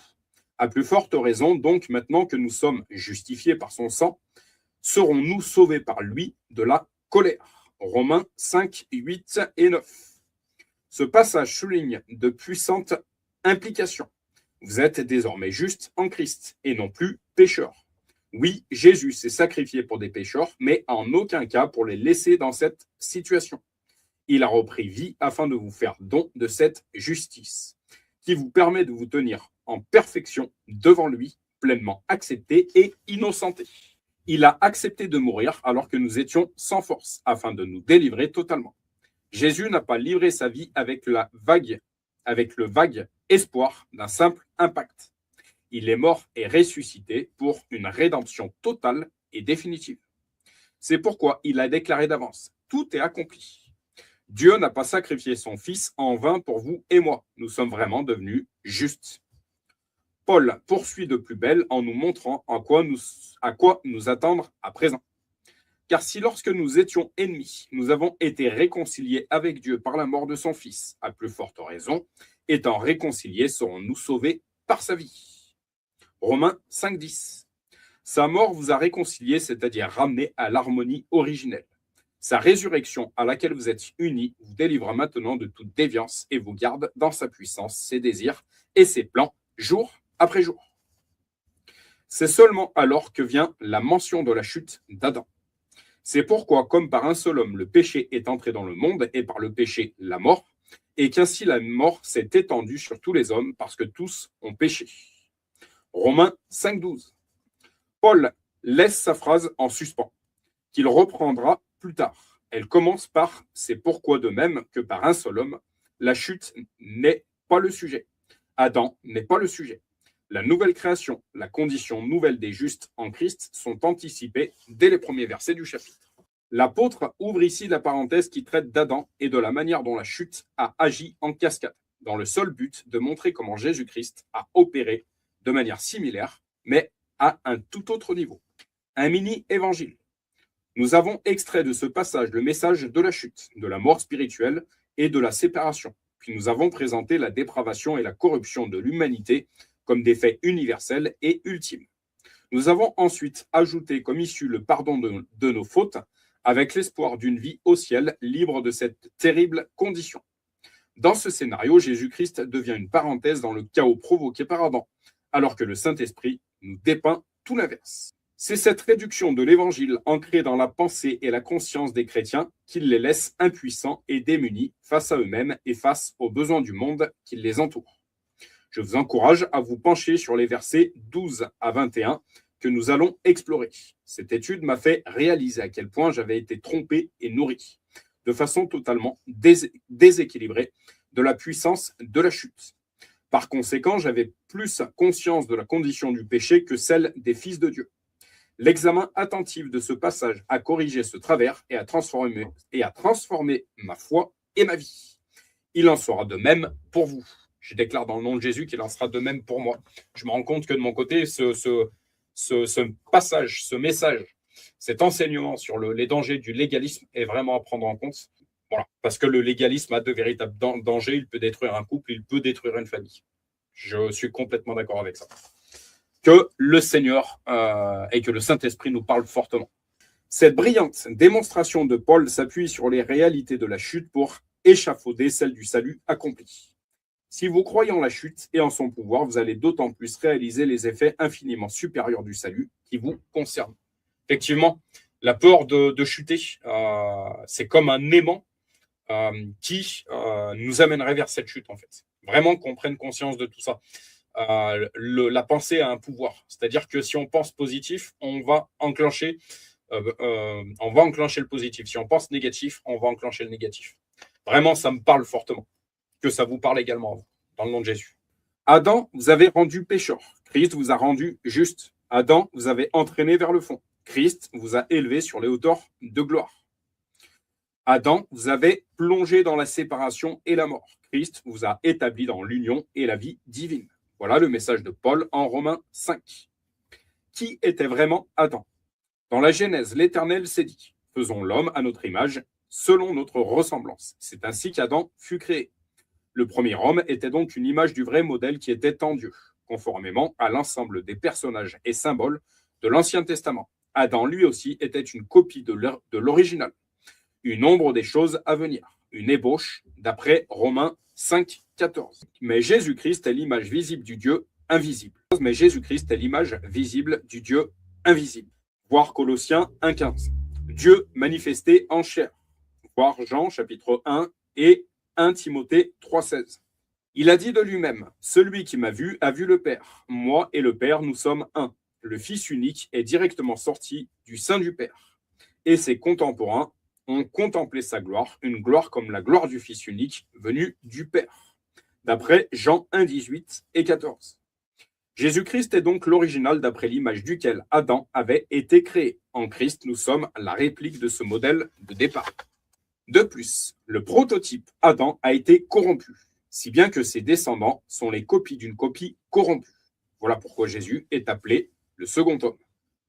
À plus forte raison, donc, maintenant que nous sommes justifiés par son sang, serons-nous sauvés par lui de la colère. Romains 5, 8 et 9. Ce passage souligne de puissantes implications. Vous êtes désormais justes en Christ et non plus pécheurs. Oui, Jésus s'est sacrifié pour des pécheurs, mais en aucun cas pour les laisser dans cette situation. Il a repris vie afin de vous faire don de cette justice, qui vous permet de vous tenir en perfection devant lui, pleinement accepté et innocenté. Il a accepté de mourir alors que nous étions sans force, afin de nous délivrer totalement. Jésus n'a pas livré sa vie avec le vague espoir d'un simple impact. Il est mort et ressuscité pour une rédemption totale et définitive. C'est pourquoi il a déclaré d'avance, tout est accompli. Dieu n'a pas sacrifié son Fils en vain pour vous et moi. Nous sommes vraiment devenus justes. Paul poursuit de plus belle en nous montrant à quoi nous attendre à présent. Car si lorsque nous étions ennemis, nous avons été réconciliés avec Dieu par la mort de son Fils, à plus forte raison, étant réconciliés, serons-nous sauvés par sa vie. Romains 5.10. Sa mort vous a réconciliés, c'est-à-dire ramenés à l'harmonie originelle. Sa résurrection à laquelle vous êtes unis vous délivre maintenant de toute déviance et vous garde dans sa puissance, ses désirs et ses plans, jour après jour. C'est seulement alors que vient la mention de la chute d'Adam. C'est pourquoi, comme par un seul homme, le péché est entré dans le monde et par le péché, la mort, et qu'ainsi la mort s'est étendue sur tous les hommes parce que tous ont péché. Romains 5,12. Paul laisse sa phrase en suspens, qu'il reprendra plus tard. Elle commence par « c'est pourquoi de même que par un seul homme, la chute n'est pas le sujet. Adam n'est pas le sujet. La nouvelle création, la condition nouvelle des justes en Christ sont anticipées dès les premiers versets du chapitre. L'apôtre ouvre ici la parenthèse qui traite d'Adam et de la manière dont la chute a agi en cascade, dans le seul but de montrer comment Jésus-Christ a opéré de manière similaire, mais à un tout autre niveau. Un mini-évangile. Nous avons extrait de ce passage le message de la chute, de la mort spirituelle et de la séparation. Puis nous avons présenté la dépravation et la corruption de l'humanité comme des faits universels et ultimes. Nous avons ensuite ajouté comme issue le pardon de nos fautes, avec l'espoir d'une vie au ciel libre de cette terrible condition. Dans ce scénario, Jésus-Christ devient une parenthèse dans le chaos provoqué par Adam, alors que le Saint-Esprit nous dépeint tout l'inverse. C'est cette réduction de l'Évangile ancrée dans la pensée et la conscience des chrétiens qui les laisse impuissants et démunis face à eux-mêmes et face aux besoins du monde qui les entoure. Je vous encourage à vous pencher sur les versets 12 à 21 que nous allons explorer. Cette étude m'a fait réaliser à quel point j'avais été trompé et nourri, de façon totalement déséquilibrée, de la puissance de la chute. Par conséquent, j'avais plus conscience de la condition du péché que celle des fils de Dieu. L'examen attentif de ce passage a corrigé ce travers et a transformé ma foi et ma vie. Il en sera de même pour vous. Je déclare dans le nom de Jésus qu'il en sera de même pour moi. Je me rends compte que de mon côté, ce passage, ce message, cet enseignement sur les dangers du légalisme est vraiment à prendre en compte. Voilà. Parce que le légalisme a de véritables dangers. Il peut détruire un couple, il peut détruire une famille. Je suis complètement d'accord avec ça. Que le Seigneur et que le Saint-Esprit nous parlent fortement. Cette brillante démonstration de Paul s'appuie sur les réalités de la chute pour échafauder celle du salut accompli. Si vous croyez en la chute et en son pouvoir, vous allez d'autant plus réaliser les effets infiniment supérieurs du salut qui vous concernent. Effectivement, la peur de chuter, c'est comme un aimant qui nous amènerait vers cette chute, en fait. Vraiment qu'on prenne conscience de tout ça. La pensée a un pouvoir. C'est-à-dire que si on pense positif, on va enclencher le positif. Si on pense négatif, on va enclencher le négatif. Vraiment, ça me parle fortement. Que ça vous parle également, vous, dans le nom de Jésus. Adam, vous avez rendu pécheur. Christ vous a rendu juste. Adam, vous avez entraîné vers le fond. Christ vous a élevé sur les hauteurs de gloire. Adam, vous avez plongé dans la séparation et la mort. Christ vous a établi dans l'union et la vie divine. Voilà le message de Paul en Romains 5. Qui était vraiment Adam? Dans la Genèse, l'Éternel s'est dit « Faisons l'homme à notre image, selon notre ressemblance. » C'est ainsi qu'Adam fut créé. Le premier homme était donc une image du vrai modèle qui était en Dieu, conformément à l'ensemble des personnages et symboles de l'Ancien Testament. Adam, lui aussi, était une copie de l'original, une ombre des choses à venir, une ébauche, d'après Romains 5, 14. Mais Jésus-Christ est l'image visible du Dieu invisible. Mais Jésus-Christ est l'image visible du Dieu invisible. Voir Colossiens 1, 15. Dieu manifesté en chair. Voir Jean, chapitre 1 et 1 Timothée 3,16. Il a dit de lui-même, « Celui qui m'a vu a vu le Père. Moi et le Père, nous sommes un. » Le Fils unique est directement sorti du sein du Père. Et ses contemporains ont contemplé sa gloire, une gloire comme la gloire du Fils unique venu du Père. D'après Jean 1, 18 et 14. Jésus-Christ est donc l'original d'après l'image duquel Adam avait été créé. En Christ, nous sommes la réplique de ce modèle de départ. De plus, le prototype Adam a été corrompu, si bien que ses descendants sont les copies d'une copie corrompue. Voilà pourquoi Jésus est appelé le second homme.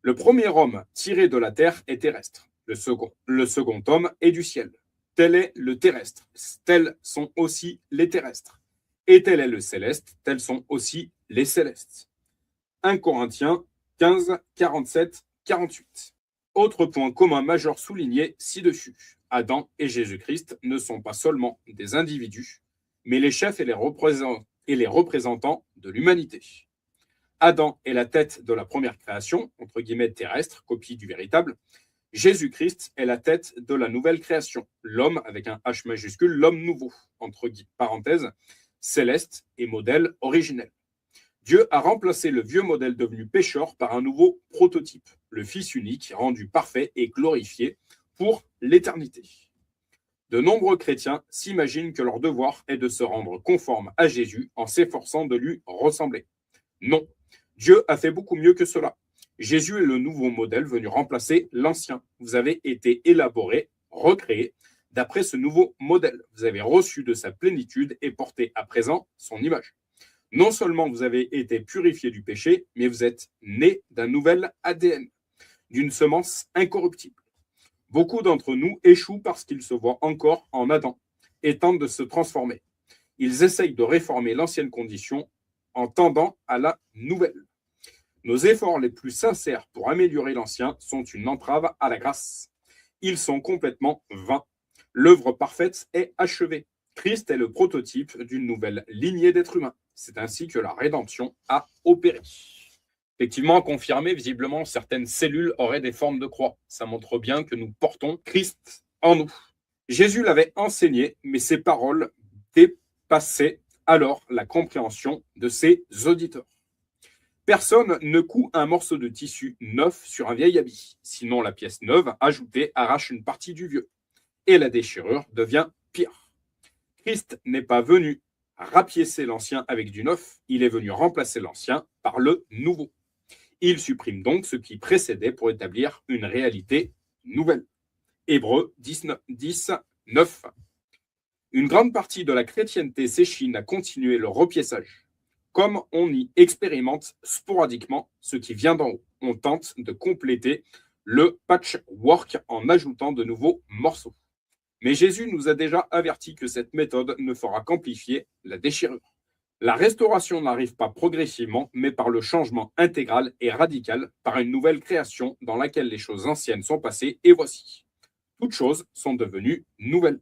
Le premier homme tiré de la terre est terrestre. Le second homme est du ciel. Tel est le terrestre. Tels sont aussi les terrestres. Et tel est le céleste. Tels sont aussi les célestes. 1 Corinthiens 15, 47, 48. Autre point commun majeur souligné ci-dessus. Adam et Jésus-Christ ne sont pas seulement des individus, mais les chefs et les représentants de l'humanité. Adam est la tête de la première création, entre guillemets terrestre, copie du véritable, Jésus-Christ est la tête de la nouvelle création. L'homme, avec un H majuscule, l'homme nouveau, entre parenthèses, céleste et modèle originel. Dieu a remplacé le vieux modèle devenu pécheur par un nouveau prototype, le Fils unique, rendu parfait et glorifié pour l'éternité. De nombreux chrétiens s'imaginent que leur devoir est de se rendre conforme à Jésus en s'efforçant de lui ressembler. Non, Dieu a fait beaucoup mieux que cela. Jésus est le nouveau modèle venu remplacer l'ancien. Vous avez été élaboré, recréé d'après ce nouveau modèle. Vous avez reçu de sa plénitude et porté à présent son image. Non seulement vous avez été purifié du péché, mais vous êtes né d'un nouvel ADN, d'une semence incorruptible. Beaucoup d'entre nous échouent parce qu'ils se voient encore en Adam et tentent de se transformer. Ils essayent de réformer l'ancienne condition en tendant à la nouvelle. Nos efforts les plus sincères pour améliorer l'ancien sont une entrave à la grâce. Ils sont complètement vains. L'œuvre parfaite est achevée. Christ est le prototype d'une nouvelle lignée d'êtres humains. C'est ainsi que la rédemption a opéré. Effectivement, confirmé, visiblement, certaines cellules auraient des formes de croix. Ça montre bien que nous portons Christ en nous. Jésus l'avait enseigné, mais ses paroles dépassaient alors la compréhension de ses auditeurs. Personne ne coud un morceau de tissu neuf sur un vieil habit, sinon la pièce neuve ajoutée arrache une partie du vieux, et la déchirure devient pire. Christ n'est pas venu rapiécer l'ancien avec du neuf, il est venu remplacer l'ancien par le nouveau. Il supprime donc ce qui précédait pour établir une réalité nouvelle. Hébreux 10, 9. Une grande partie de la chrétienté s'échine à continuer le repiéçage. Comme on y expérimente sporadiquement ce qui vient d'en haut, on tente de compléter le patchwork en ajoutant de nouveaux morceaux. Mais Jésus nous a déjà averti que cette méthode ne fera qu'amplifier la déchirure. La restauration n'arrive pas progressivement, mais par le changement intégral et radical, par une nouvelle création dans laquelle les choses anciennes sont passées, et voici. Toutes choses sont devenues nouvelles.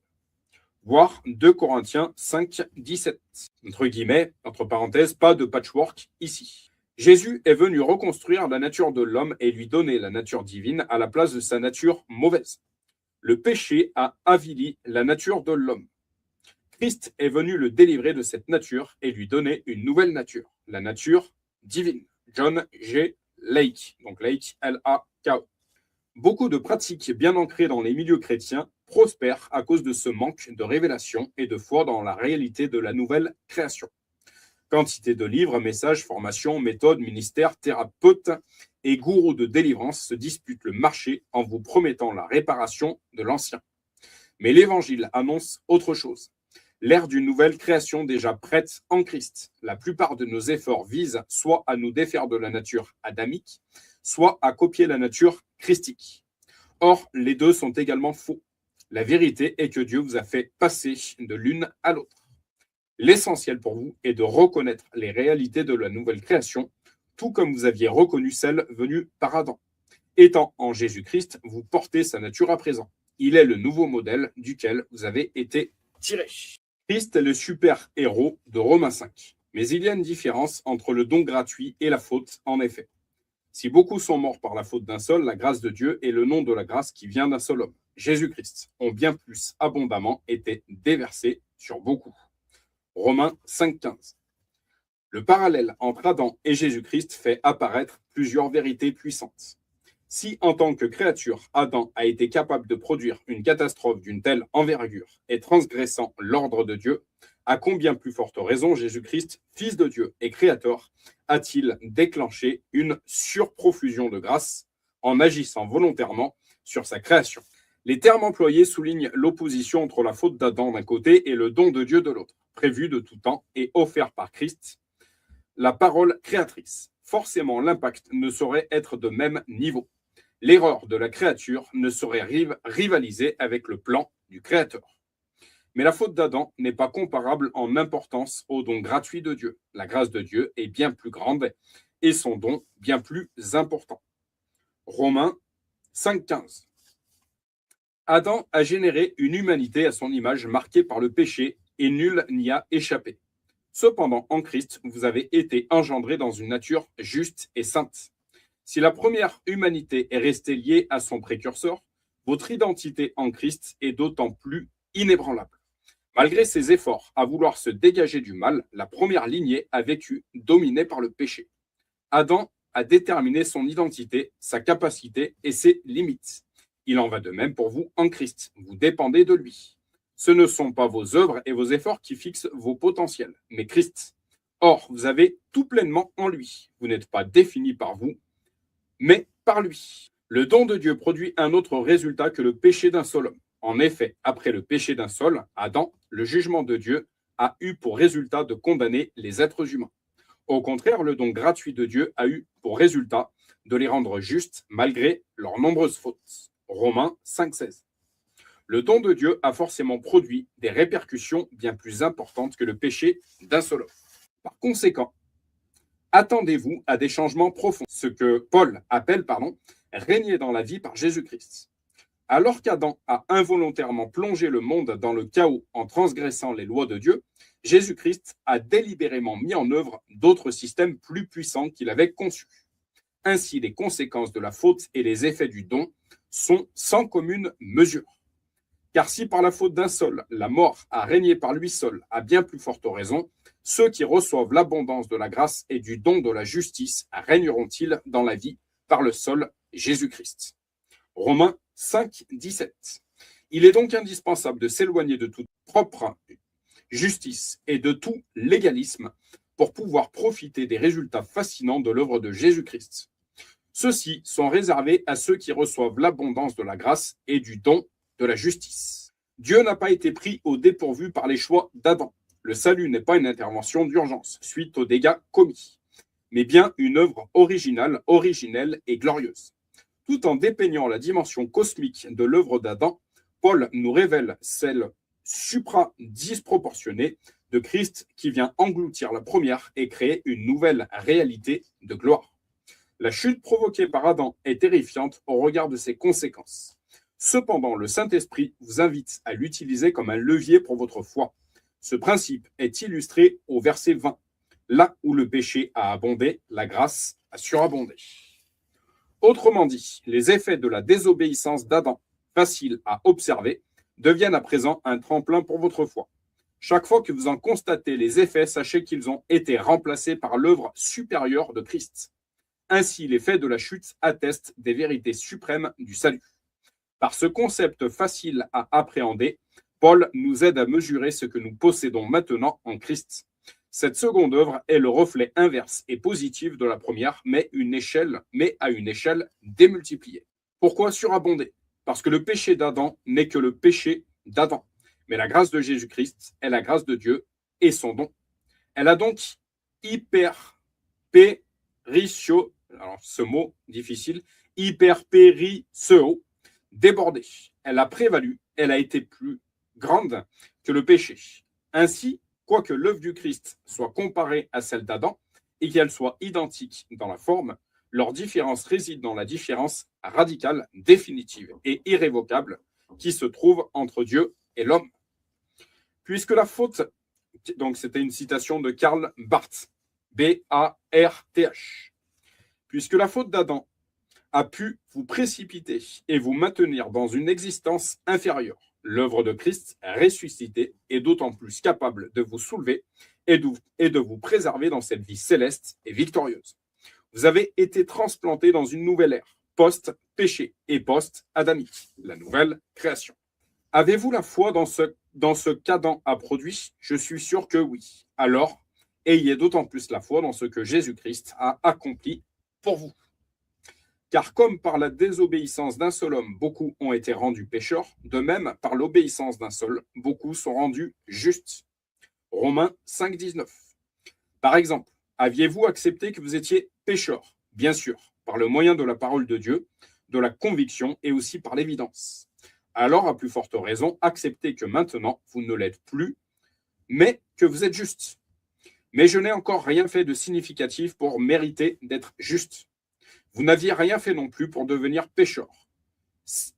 Voir 2 Corinthiens 5, 17. Entre guillemets, entre parenthèses, pas de patchwork ici. Jésus est venu reconstruire la nature de l'homme et lui donner la nature divine à la place de sa nature mauvaise. Le péché a avili la nature de l'homme. Christ est venu le délivrer de cette nature et lui donner une nouvelle nature, la nature divine. John G. Lake, donc Lake, L-A-K-O. Beaucoup de pratiques bien ancrées dans les milieux chrétiens prospèrent à cause de ce manque de révélation et de foi dans la réalité de la nouvelle création. Quantité de livres, messages, formations, méthodes, ministères, thérapeutes et gourous de délivrance se disputent le marché en vous promettant la réparation de l'ancien. Mais l'Évangile annonce autre chose. L'ère d'une nouvelle création déjà prête en Christ. La plupart de nos efforts visent soit à nous défaire de la nature adamique, soit à copier la nature christique. Or, les deux sont également faux. La vérité est que Dieu vous a fait passer de l'une à l'autre. L'essentiel pour vous est de reconnaître les réalités de la nouvelle création, tout comme vous aviez reconnu celle venue par Adam. Étant en Jésus-Christ, vous portez sa nature à présent. Il est le nouveau modèle duquel vous avez été tirés. Christ est le super-héros de Romains 5. Mais il y a une différence entre le don gratuit et la faute, en effet. Si beaucoup sont morts par la faute d'un seul, la grâce de Dieu et le nom de la grâce qui vient d'un seul homme, Jésus-Christ, ont bien plus abondamment été déversés sur beaucoup. Romains 5,15. Le parallèle entre Adam et Jésus-Christ fait apparaître plusieurs vérités puissantes. Si, en tant que créature, Adam a été capable de produire une catastrophe d'une telle envergure et transgressant l'ordre de Dieu, à combien plus forte raison Jésus-Christ, Fils de Dieu et Créateur, a-t-il déclenché une surprofusion de grâce en agissant volontairement sur sa création? Les termes employés soulignent l'opposition entre la faute d'Adam d'un côté et le don de Dieu de l'autre, prévu de tout temps et offert par Christ, la parole créatrice. Forcément, l'impact ne saurait être de même niveau. L'erreur de la créature ne saurait rivaliser avec le plan du Créateur. Mais la faute d'Adam n'est pas comparable en importance au don gratuit de Dieu. La grâce de Dieu est bien plus grande et son don bien plus important. Romains 5,15. Adam a généré une humanité à son image marquée par le péché et nul n'y a échappé. Cependant, en Christ, vous avez été engendrés dans une nature juste et sainte. Si la première humanité est restée liée à son précurseur, votre identité en Christ est d'autant plus inébranlable. Malgré ses efforts à vouloir se dégager du mal, la première lignée a vécu dominée par le péché. Adam a déterminé son identité, sa capacité et ses limites. Il en va de même pour vous en Christ. Vous dépendez de lui. Ce ne sont pas vos œuvres et vos efforts qui fixent vos potentiels, mais Christ. Or, vous avez tout pleinement en lui. Vous n'êtes pas défini par vous, mais par lui. Le don de Dieu produit un autre résultat que le péché d'un seul homme. En effet, après le péché d'un seul, Adam, le jugement de Dieu a eu pour résultat de condamner les êtres humains. Au contraire, le don gratuit de Dieu a eu pour résultat de les rendre justes malgré leurs nombreuses fautes. Romains 5,16. Le don de Dieu a forcément produit des répercussions bien plus importantes que le péché d'un seul homme. Par conséquent, attendez-vous à des changements profonds, ce que Paul appelle, régner dans la vie par Jésus-Christ. Alors qu'Adam a involontairement plongé le monde dans le chaos en transgressant les lois de Dieu, Jésus-Christ a délibérément mis en œuvre d'autres systèmes plus puissants qu'il avait conçus. Ainsi, les conséquences de la faute et les effets du don sont sans commune mesure. Car si par la faute d'un seul, la mort a régné par lui seul, à bien plus forte raison, ceux qui reçoivent l'abondance de la grâce et du don de la justice régneront-ils dans la vie par le seul Jésus-Christ. Romains 5, 17. Il est donc indispensable de s'éloigner de toute propre justice et de tout légalisme pour pouvoir profiter des résultats fascinants de l'œuvre de Jésus-Christ. Ceux-ci sont réservés à ceux qui reçoivent l'abondance de la grâce et du don de la justice. Dieu n'a pas été pris au dépourvu par les choix d'Adam. Le salut n'est pas une intervention d'urgence suite aux dégâts commis, mais bien une œuvre originale, originelle et glorieuse. Tout en dépeignant la dimension cosmique de l'œuvre d'Adam, Paul nous révèle celle supra-disproportionnée de Christ qui vient engloutir la première et créer une nouvelle réalité de gloire. La chute provoquée par Adam est terrifiante au regard de ses conséquences. Cependant, le Saint-Esprit vous invite à l'utiliser comme un levier pour votre foi. Ce principe est illustré au verset 20. Là où le péché a abondé, la grâce a surabondé. Autrement dit, les effets de la désobéissance d'Adam, faciles à observer, deviennent à présent un tremplin pour votre foi. Chaque fois que vous en constatez les effets, sachez qu'ils ont été remplacés par l'œuvre supérieure de Christ. Ainsi, les faits de la chute attestent des vérités suprêmes du salut. Par ce concept facile à appréhender, Paul nous aide à mesurer ce que nous possédons maintenant en Christ. Cette seconde œuvre est le reflet inverse et positif de la première, mais à une échelle démultipliée. Pourquoi surabonder? Parce que le péché d'Adam n'est que le péché d'Adam. Mais la grâce de Jésus-Christ est la grâce de Dieu et son don. Elle a donc hyperpérisio, alors ce mot difficile, hyperpérisseo, débordé. Elle a prévalu, elle a été plus grande que le péché. Ainsi, quoique l'œuvre du Christ soit comparée à celle d'Adam et qu'elle soit identique dans la forme, leur différence réside dans la différence radicale, définitive et irrévocable qui se trouve entre Dieu et l'homme. Puisque la faute, donc c'était une citation de Karl Barth, B-A-R-T-H, puisque la faute d'Adam a pu vous précipiter et vous maintenir dans une existence inférieure, l'œuvre de Christ ressuscité est d'autant plus capable de vous soulever et de vous préserver dans cette vie céleste et victorieuse. Vous avez été transplanté dans une nouvelle ère, post-péché et post-adamique, la nouvelle création. Avez-vous la foi dans ce qu'Adam a produit? Je suis sûr que oui. Alors, ayez d'autant plus la foi dans ce que Jésus-Christ a accompli pour vous. Car comme par la désobéissance d'un seul homme, beaucoup ont été rendus pécheurs, de même, par l'obéissance d'un seul, beaucoup sont rendus justes. Romains 5, 19. Par exemple, aviez-vous accepté que vous étiez pécheurs? Bien sûr, par le moyen de la parole de Dieu, de la conviction et aussi par l'évidence. Alors, à plus forte raison, acceptez que maintenant, vous ne l'êtes plus, mais que vous êtes justes. Mais je n'ai encore rien fait de significatif pour mériter d'être juste. Vous n'aviez rien fait non plus pour devenir pécheur.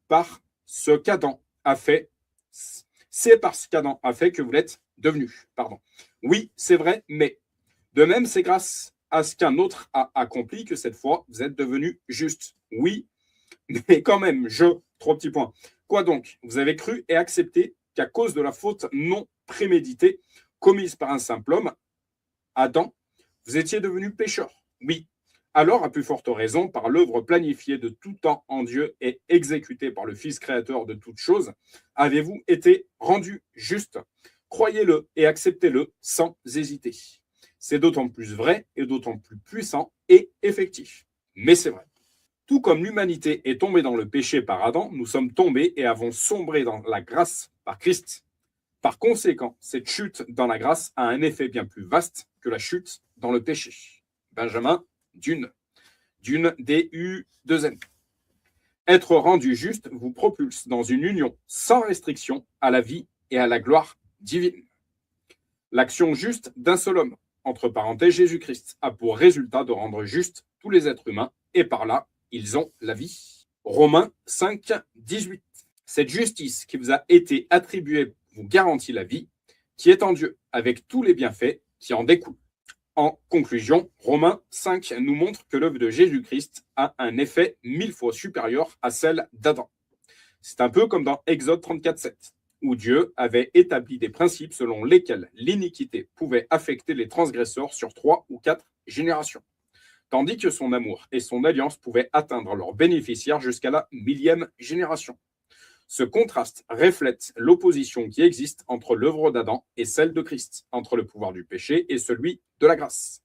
Par ce qu'Adam a fait, c'est par ce qu'Adam a fait que vous l'êtes devenu. Oui, c'est vrai, mais de même, c'est grâce à ce qu'un autre a accompli que cette fois, vous êtes devenu juste. Oui, mais quand même, trois petits points. Quoi donc? Vous avez cru et accepté qu'à cause de la faute non préméditée commise par un simple homme, Adam, vous étiez devenu pécheur. Oui. Alors, à plus forte raison, par l'œuvre planifiée de tout temps en Dieu et exécutée par le Fils créateur de toutes choses, avez-vous été rendu juste. Croyez-le et acceptez-le sans hésiter. C'est d'autant plus vrai et d'autant plus puissant et effectif. Mais c'est vrai. Tout comme l'humanité est tombée dans le péché par Adam, nous sommes tombés et avons sombré dans la grâce par Christ. Par conséquent, cette chute dans la grâce a un effet bien plus vaste que la chute dans le péché. Benjamin Dune, DU2N. Être rendu juste vous propulse dans une union sans restriction à la vie et à la gloire divine. L'action juste d'un seul homme, entre parenthèses Jésus-Christ, a pour résultat de rendre juste tous les êtres humains et par là, ils ont la vie. Romains 5, 18. Cette justice qui vous a été attribuée vous garantit la vie, qui est en Dieu, avec tous les bienfaits qui en découlent. En conclusion, Romains 5 nous montre que l'œuvre de Jésus-Christ a un effet 1000 fois supérieur à celle d'Adam. C'est un peu comme dans Exode 34, 7, où Dieu avait établi des principes selon lesquels l'iniquité pouvait affecter les transgresseurs sur 3 ou 4 générations, tandis que son amour et son alliance pouvaient atteindre leurs bénéficiaires jusqu'à la 1000e génération. Ce contraste reflète l'opposition qui existe entre l'œuvre d'Adam et celle de Christ, entre le pouvoir du péché et celui de la grâce.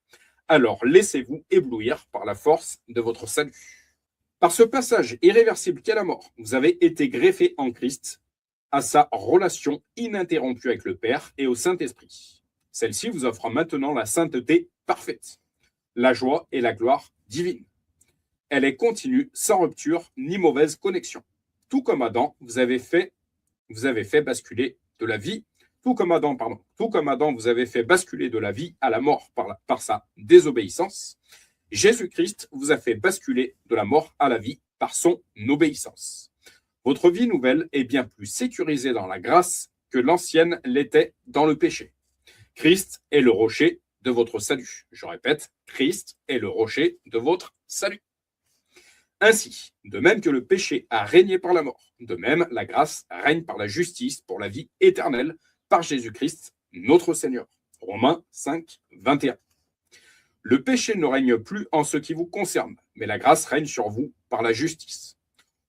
Alors laissez-vous éblouir par la force de votre salut. Par ce passage irréversible qu'est la mort, vous avez été greffé en Christ à sa relation ininterrompue avec le Père et au Saint-Esprit. Celle-ci vous offre maintenant la sainteté parfaite, la joie et la gloire divine. Elle est continue, sans rupture ni mauvaise connexion. Tout comme Adam, vous avez fait basculer de la vie, tout comme Adam, vous avez fait basculer de la vie à la mort par sa désobéissance. Jésus-Christ vous a fait basculer de la mort à la vie par son obéissance. Votre vie nouvelle est bien plus sécurisée dans la grâce que l'ancienne l'était dans le péché. Christ est le rocher de votre salut. Je répète, Christ est le rocher de votre salut. Ainsi, de même que le péché a régné par la mort, de même la grâce règne par la justice pour la vie éternelle par Jésus-Christ, notre Seigneur. Romains 5, 21. Le péché ne règne plus en ce qui vous concerne, mais la grâce règne sur vous par la justice.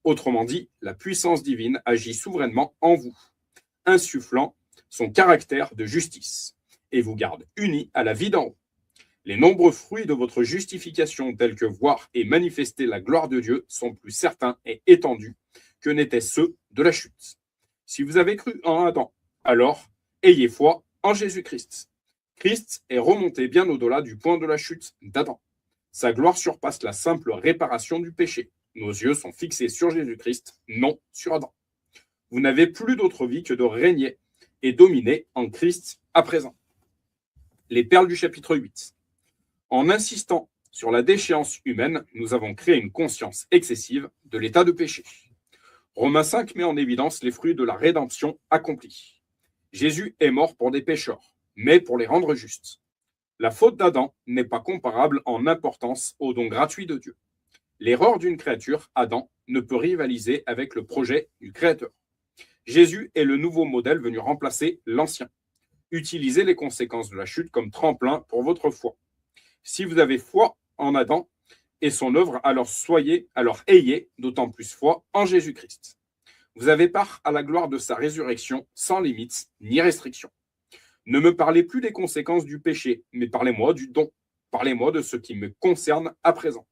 Autrement dit, la puissance divine agit souverainement en vous, insufflant son caractère de justice, et vous garde unis à la vie d'en haut. Les nombreux fruits de votre justification, tels que voir et manifester la gloire de Dieu, sont plus certains et étendus que n'étaient ceux de la chute. Si vous avez cru en Adam, alors ayez foi en Jésus-Christ. Christ est remonté bien au-delà du point de la chute d'Adam. Sa gloire surpasse la simple réparation du péché. Nos yeux sont fixés sur Jésus-Christ, non sur Adam. Vous n'avez plus d'autre vie que de régner et dominer en Christ à présent. Les perles du chapitre 8. En insistant sur la déchéance humaine, nous avons créé une conscience excessive de l'état de péché. Romains 5 met en évidence les fruits de la rédemption accomplie. Jésus est mort pour des pécheurs, mais pour les rendre justes. La faute d'Adam n'est pas comparable en importance au don gratuit de Dieu. L'erreur d'une créature, Adam, ne peut rivaliser avec le projet du Créateur. Jésus est le nouveau modèle venu remplacer l'ancien. Utilisez les conséquences de la chute comme tremplin pour votre foi. Si vous avez foi en Adam et son œuvre, alors ayez d'autant plus foi en Jésus-Christ. Vous avez part à la gloire de sa résurrection sans limites ni restrictions. Ne me parlez plus des conséquences du péché, mais parlez-moi du don. Parlez-moi de ce qui me concerne à présent.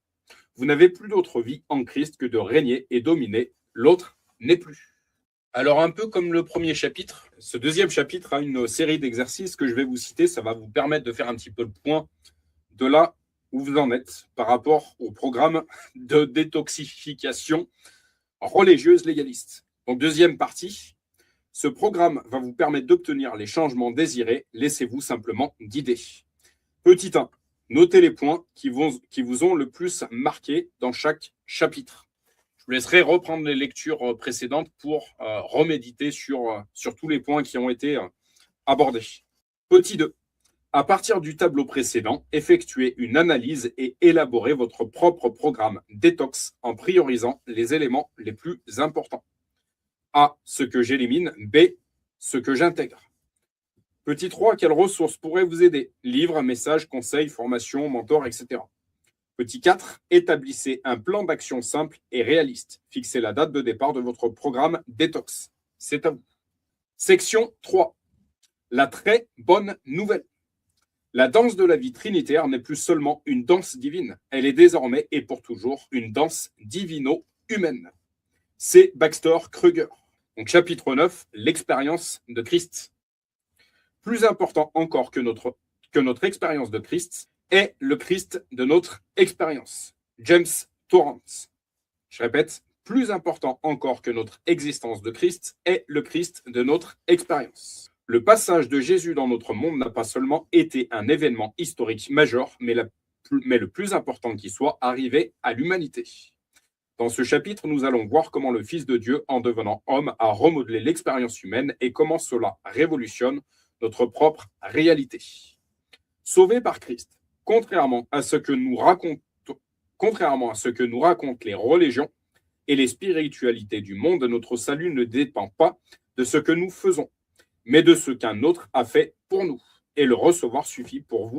Vous n'avez plus d'autre vie en Christ que de régner et dominer. L'autre n'est plus. Alors, un peu comme le premier chapitre, ce deuxième chapitre a une série d'exercices que je vais vous citer. Ça va vous permettre de faire un petit peu le point de là où vous en êtes par rapport au programme de détoxification religieuse légaliste. Donc, deuxième partie, ce programme va vous permettre d'obtenir les changements désirés. Laissez-vous simplement guider. Petit 1, notez les points qui vous ont le plus marqué dans chaque chapitre. Je vous laisserai reprendre les lectures précédentes pour reméditer sur tous les points qui ont été abordés. Petit 2, À partir du tableau précédent, effectuez une analyse et élaborez votre propre programme détox en priorisant les éléments les plus importants. A. Ce que j'élimine. B. Ce que j'intègre. Petit 3. Quelles ressources pourraient vous aider? Livres, messages, conseils, formations, mentors, etc. Petit 4. Établissez un plan d'action simple et réaliste. Fixez la date de départ de votre programme détox. C'est à vous. Section 3. La très bonne nouvelle. La danse de la vie trinitaire n'est plus seulement une danse divine, elle est désormais et pour toujours une danse divino-humaine. C'est Baxter Kruger. Donc chapitre 9, l'expérience de Christ. Plus important encore que notre expérience de Christ est le Christ de notre expérience. James Torrance. Je répète, plus important encore que notre existence de Christ est le Christ de notre expérience. Le passage de Jésus dans notre monde n'a pas seulement été un événement historique majeur, mais le plus important qui soit arrivé à l'humanité. Dans ce chapitre, nous allons voir comment le Fils de Dieu, en devenant homme, a remodelé l'expérience humaine et comment cela révolutionne notre propre réalité. Sauvé par Christ, contrairement à ce que nous racontent les religions et les spiritualités du monde, notre salut ne dépend pas de ce que nous faisons, mais de ce qu'un autre a fait pour nous. Et le recevoir suffit pour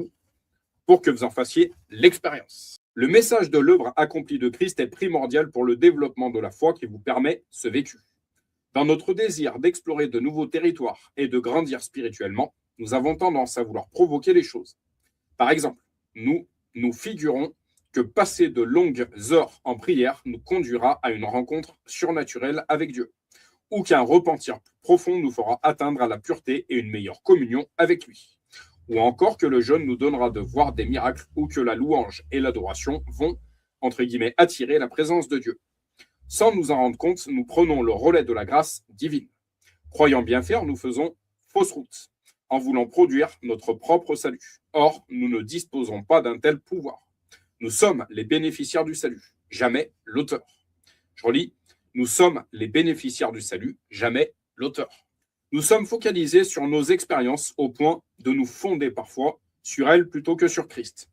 que vous en fassiez l'expérience. Le message de l'œuvre accomplie de Christ est primordial pour le développement de la foi qui vous permet ce vécu. Dans notre désir d'explorer de nouveaux territoires et de grandir spirituellement, nous avons tendance à vouloir provoquer les choses. Par exemple, nous figurons que passer de longues heures en prière nous conduira à une rencontre surnaturelle avec Dieu, ou qu'un repentir profond nous fera atteindre à la pureté et une meilleure communion avec lui, ou encore que le jeûne nous donnera de voir des miracles, ou que la louange et l'adoration vont, entre guillemets, attirer la présence de Dieu. Sans nous en rendre compte, nous prenons le relais de la grâce divine. Croyant bien faire, nous faisons fausse route, en voulant produire notre propre salut. Or, nous ne disposons pas d'un tel pouvoir. Nous sommes les bénéficiaires du salut, jamais l'auteur. Je relis. Nous sommes les bénéficiaires du salut, jamais l'auteur. Nous sommes focalisés sur nos expériences au point de nous fonder parfois sur elles plutôt que sur Christ.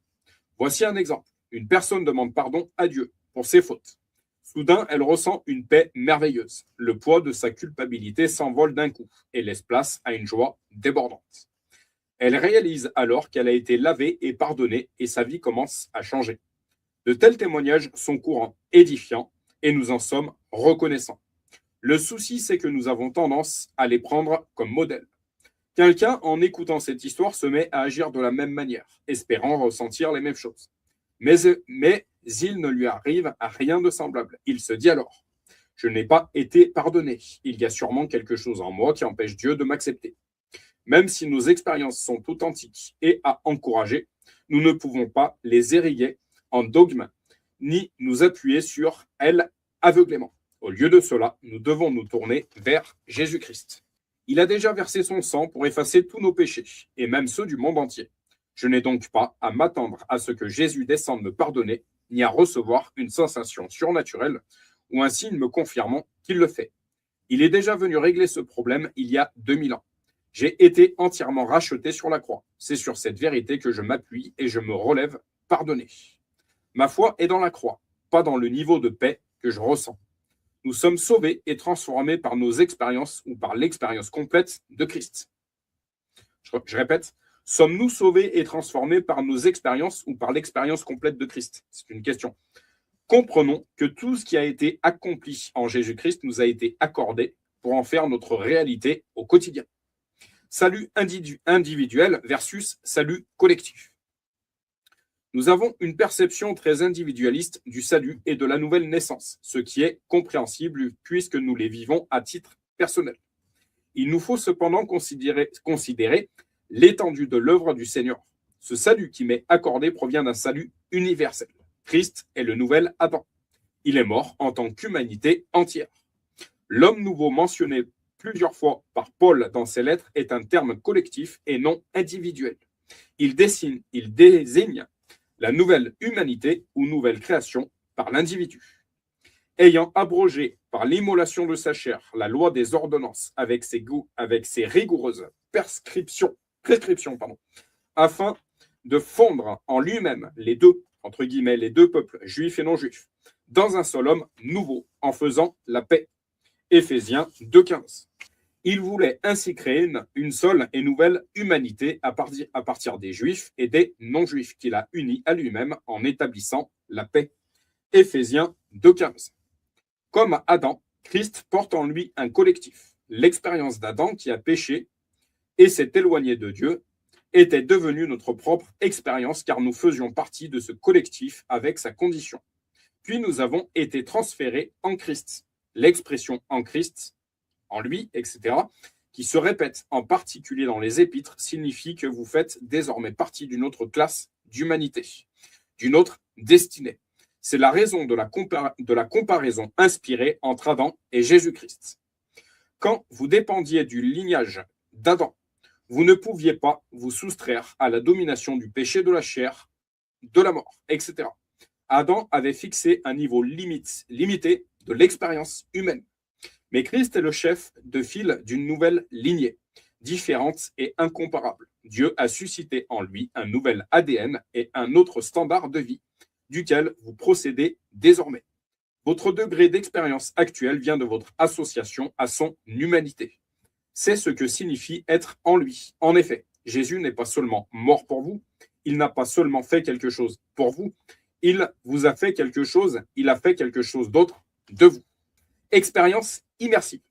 Voici un exemple. Une personne demande pardon à Dieu pour ses fautes. Soudain, elle ressent une paix merveilleuse. Le poids de sa culpabilité s'envole d'un coup et laisse place à une joie débordante. Elle réalise alors qu'elle a été lavée et pardonnée et sa vie commence à changer. De tels témoignages sont courants, édifiants, et nous en sommes reconnaissants. Le souci, c'est que nous avons tendance à les prendre comme modèle. Quelqu'un, en écoutant cette histoire, se met à agir de la même manière, espérant ressentir les mêmes choses. Mais il ne lui arrive à rien de semblable. Il se dit alors, je n'ai pas été pardonné. Il y a sûrement quelque chose en moi qui empêche Dieu de m'accepter. Même si nos expériences sont authentiques et à encourager, nous ne pouvons pas les ériguer en dogme, ni nous appuyer sur elles aveuglément. Au lieu de cela, nous devons nous tourner vers Jésus-Christ. Il a déjà versé son sang pour effacer tous nos péchés, et même ceux du monde entier. Je n'ai donc pas à m'attendre à ce que Jésus descende me pardonner, ni à recevoir une sensation surnaturelle ou un signe me confirmant qu'il le fait. Il est déjà venu régler ce problème il y a 2000 ans. J'ai été entièrement racheté sur la croix. C'est sur cette vérité que je m'appuie et je me relève pardonné. Ma foi est dans la croix, pas dans le niveau de paix que je ressens. Nous sommes sauvés et transformés par nos expériences ou par l'expérience complète de Christ. Je répète, sommes-nous sauvés et transformés par nos expériences ou par l'expérience complète de Christ? C'est une question. Comprenons que tout ce qui a été accompli en Jésus-Christ nous a été accordé pour en faire notre réalité au quotidien. Salut individuel versus salut collectif. Nous avons une perception très individualiste du salut et de la nouvelle naissance, ce qui est compréhensible puisque nous les vivons à titre personnel. Il nous faut cependant considérer l'étendue de l'œuvre du Seigneur. Ce salut qui m'est accordé provient d'un salut universel. Christ est le nouvel Adam. Il est mort en tant qu'humanité entière. L'homme nouveau mentionné plusieurs fois par Paul dans ses lettres est un terme collectif et non individuel. Il désigne la nouvelle humanité ou nouvelle création par l'individu. Ayant abrogé par l'immolation de sa chair la loi des ordonnances avec ses rigoureuses prescriptions, afin de fondre en lui-même les deux, entre guillemets, les deux peuples, juifs et non-juifs, dans un seul homme nouveau, en faisant la paix. Éphésiens 2,15. Il voulait ainsi créer une seule et nouvelle humanité à partir des juifs et des non-juifs, qu'il a unis à lui-même en établissant la paix. Éphésiens 2,15. Comme Adam, Christ porte en lui un collectif. L'expérience d'Adam qui a péché et s'est éloigné de Dieu était devenue notre propre expérience car nous faisions partie de ce collectif avec sa condition. Puis nous avons été transférés en Christ. L'expression en Christ, en lui, etc., qui se répète en particulier dans les épîtres, signifie que vous faites désormais partie d'une autre classe d'humanité, d'une autre destinée. C'est la raison de la comparaison inspirée entre Adam et Jésus-Christ. Quand vous dépendiez du lignage d'Adam, vous ne pouviez pas vous soustraire à la domination du péché, de la chair, de la mort, etc. Adam avait fixé un niveau limité de l'expérience humaine. Mais Christ est le chef de file d'une nouvelle lignée, différente et incomparable. Dieu a suscité en lui un nouvel ADN et un autre standard de vie, duquel vous procédez désormais. Votre degré d'expérience actuel vient de votre association à son humanité. C'est ce que signifie être en lui. En effet, Jésus n'est pas seulement mort pour vous, il n'a pas seulement fait quelque chose pour vous, il vous a fait quelque chose, il a fait quelque chose d'autre de vous. Expérience immersive.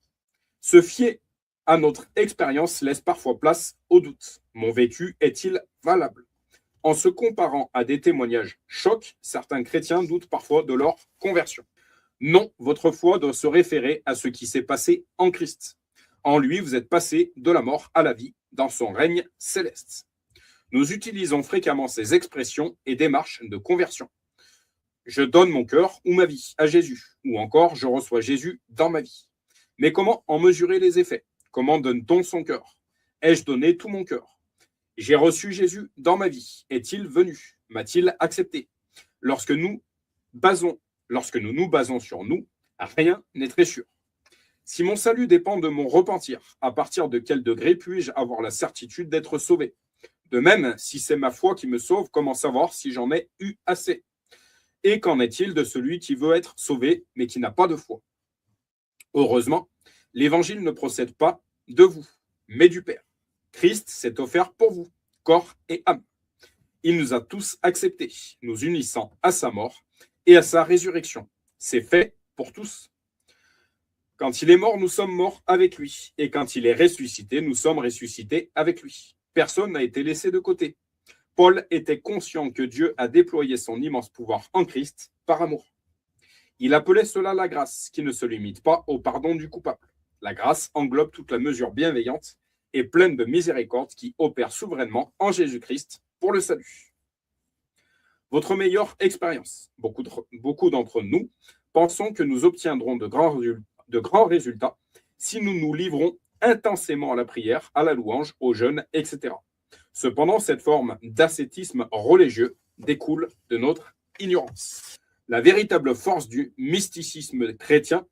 Se fier à notre expérience laisse parfois place au doute. Mon vécu est-il valable? En se comparant à des témoignages chocs, certains chrétiens doutent parfois de leur conversion. Non, votre foi doit se référer à ce qui s'est passé en Christ. En lui, vous êtes passé de la mort à la vie dans son règne céleste. Nous utilisons fréquemment ces expressions et démarches de conversion. Je donne mon cœur ou ma vie à Jésus, ou encore je reçois Jésus dans ma vie. Mais comment en mesurer les effets? Comment donne-t-on son cœur? Ai-je donné tout mon cœur? J'ai reçu Jésus dans ma vie. Est-il venu? M'a-t-il accepté? Lorsque nous nous basons sur nous, rien n'est très sûr. Si mon salut dépend de mon repentir, à partir de quel degré puis-je avoir la certitude d'être sauvé? De même, si c'est ma foi qui me sauve, comment savoir si j'en ai eu assez? Et qu'en est-il de celui qui veut être sauvé, mais qui n'a pas de foi? Heureusement, l'Évangile ne procède pas de vous, mais du Père. Christ s'est offert pour vous, corps et âme. Il nous a tous acceptés, nous unissant à sa mort et à sa résurrection. C'est fait pour tous. Quand il est mort, nous sommes morts avec lui. Et quand il est ressuscité, nous sommes ressuscités avec lui. Personne n'a été laissé de côté. Paul était conscient que Dieu a déployé son immense pouvoir en Christ par amour. Il appelait cela la grâce, qui ne se limite pas au pardon du coupable. La grâce englobe toute la mesure bienveillante et pleine de miséricorde qui opère souverainement en Jésus-Christ pour le salut. Votre meilleure expérience. Beaucoup d'entre nous pensons que nous obtiendrons de grands résultats si nous nous livrons intensément à la prière, à la louange, au jeûne, etc. Cependant, cette forme d'ascétisme religieux découle de notre ignorance. La véritable force du mysticisme chrétien,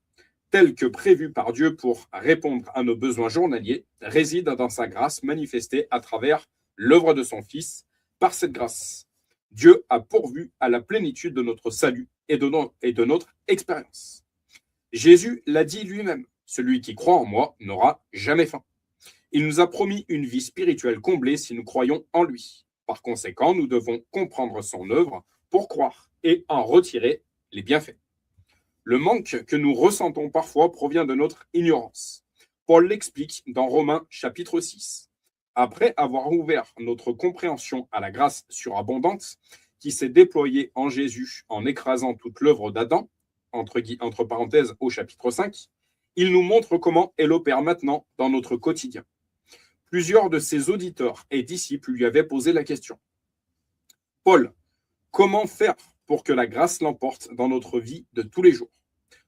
tel que prévu par Dieu pour répondre à nos besoins journaliers, réside dans sa grâce manifestée à travers l'œuvre de son Fils. Par cette grâce, Dieu a pourvu à la plénitude de notre salut et de notre expérience. Jésus l'a dit lui-même, « Celui qui croit en moi n'aura jamais faim ». Il nous a promis une vie spirituelle comblée si nous croyons en lui. Par conséquent, nous devons comprendre son œuvre pour croire et en retirer les bienfaits. Le manque que nous ressentons parfois provient de notre ignorance. Paul l'explique dans Romains chapitre 6. Après avoir ouvert notre compréhension à la grâce surabondante qui s'est déployée en Jésus en écrasant toute l'œuvre d'Adam, entre parenthèses au chapitre 5, il nous montre comment elle opère maintenant dans notre quotidien. Plusieurs de ses auditeurs et disciples lui avaient posé la question. Paul, comment faire pour que la grâce l'emporte dans notre vie de tous les jours,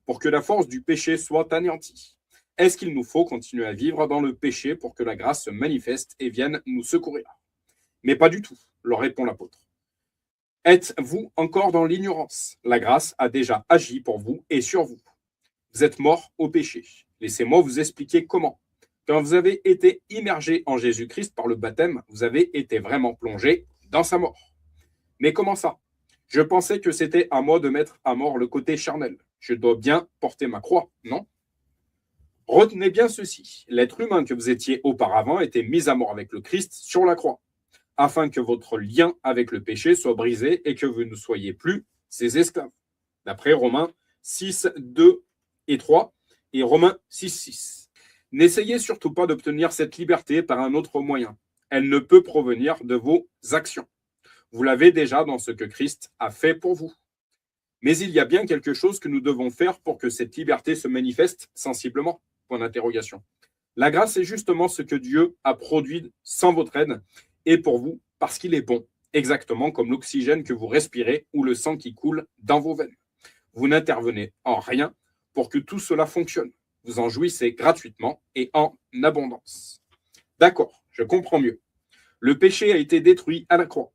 pour que la force du péché soit anéantie? Est-ce qu'il nous faut continuer à vivre dans le péché pour que la grâce se manifeste et vienne nous secourir? Mais pas du tout, leur répond l'apôtre. Êtes-vous encore dans l'ignorance? La grâce a déjà agi pour vous et sur vous. Vous êtes morts au péché. Laissez-moi vous expliquer comment. Quand vous avez été immergé en Jésus-Christ par le baptême, vous avez été vraiment plongé dans sa mort. Mais comment ça? Je pensais que c'était à moi de mettre à mort le côté charnel. Je dois bien porter ma croix, non? Retenez bien ceci. L'être humain que vous étiez auparavant était mis à mort avec le Christ sur la croix, afin que votre lien avec le péché soit brisé et que vous ne soyez plus ses esclaves. D'après Romains 6, 2 et 3 et Romains 6, 6. N'essayez surtout pas d'obtenir cette liberté par un autre moyen. Elle ne peut provenir de vos actions. Vous l'avez déjà dans ce que Christ a fait pour vous. Mais il y a bien quelque chose que nous devons faire pour que cette liberté se manifeste sensiblement. Point d'interrogation. La grâce est justement ce que Dieu a produit sans votre aide et pour vous parce qu'il est bon, exactement comme l'oxygène que vous respirez ou le sang qui coule dans vos veines. Vous n'intervenez en rien pour que tout cela fonctionne. Vous en jouissez gratuitement et en abondance. D'accord, je comprends mieux. Le péché a été détruit à la croix.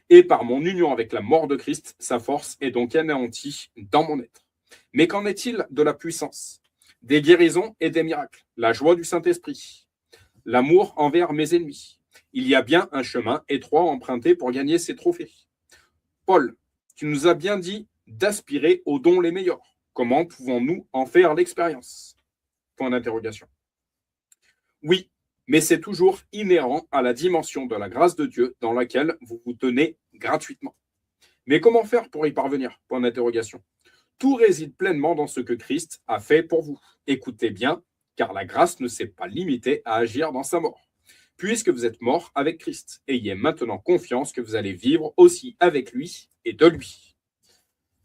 Et par mon union avec la mort de Christ, sa force est donc anéantie dans mon être. Mais qu'en est-il de la puissance? Des guérisons et des miracles, la joie du Saint-Esprit, l'amour envers mes ennemis. Il y a bien un chemin étroit emprunté pour gagner ces trophées. Paul, tu nous as bien dit d'aspirer aux dons les meilleurs. Comment pouvons-nous en faire l'expérience? Point d'interrogation. Oui, mais c'est toujours inhérent à la dimension de la grâce de Dieu dans laquelle vous vous tenez gratuitement. Mais comment faire pour y parvenir? Point d'interrogation. Tout réside pleinement dans ce que Christ a fait pour vous. Écoutez bien, car la grâce ne s'est pas limitée à agir dans sa mort. Puisque vous êtes mort avec Christ, ayez maintenant confiance que vous allez vivre aussi avec lui et de lui.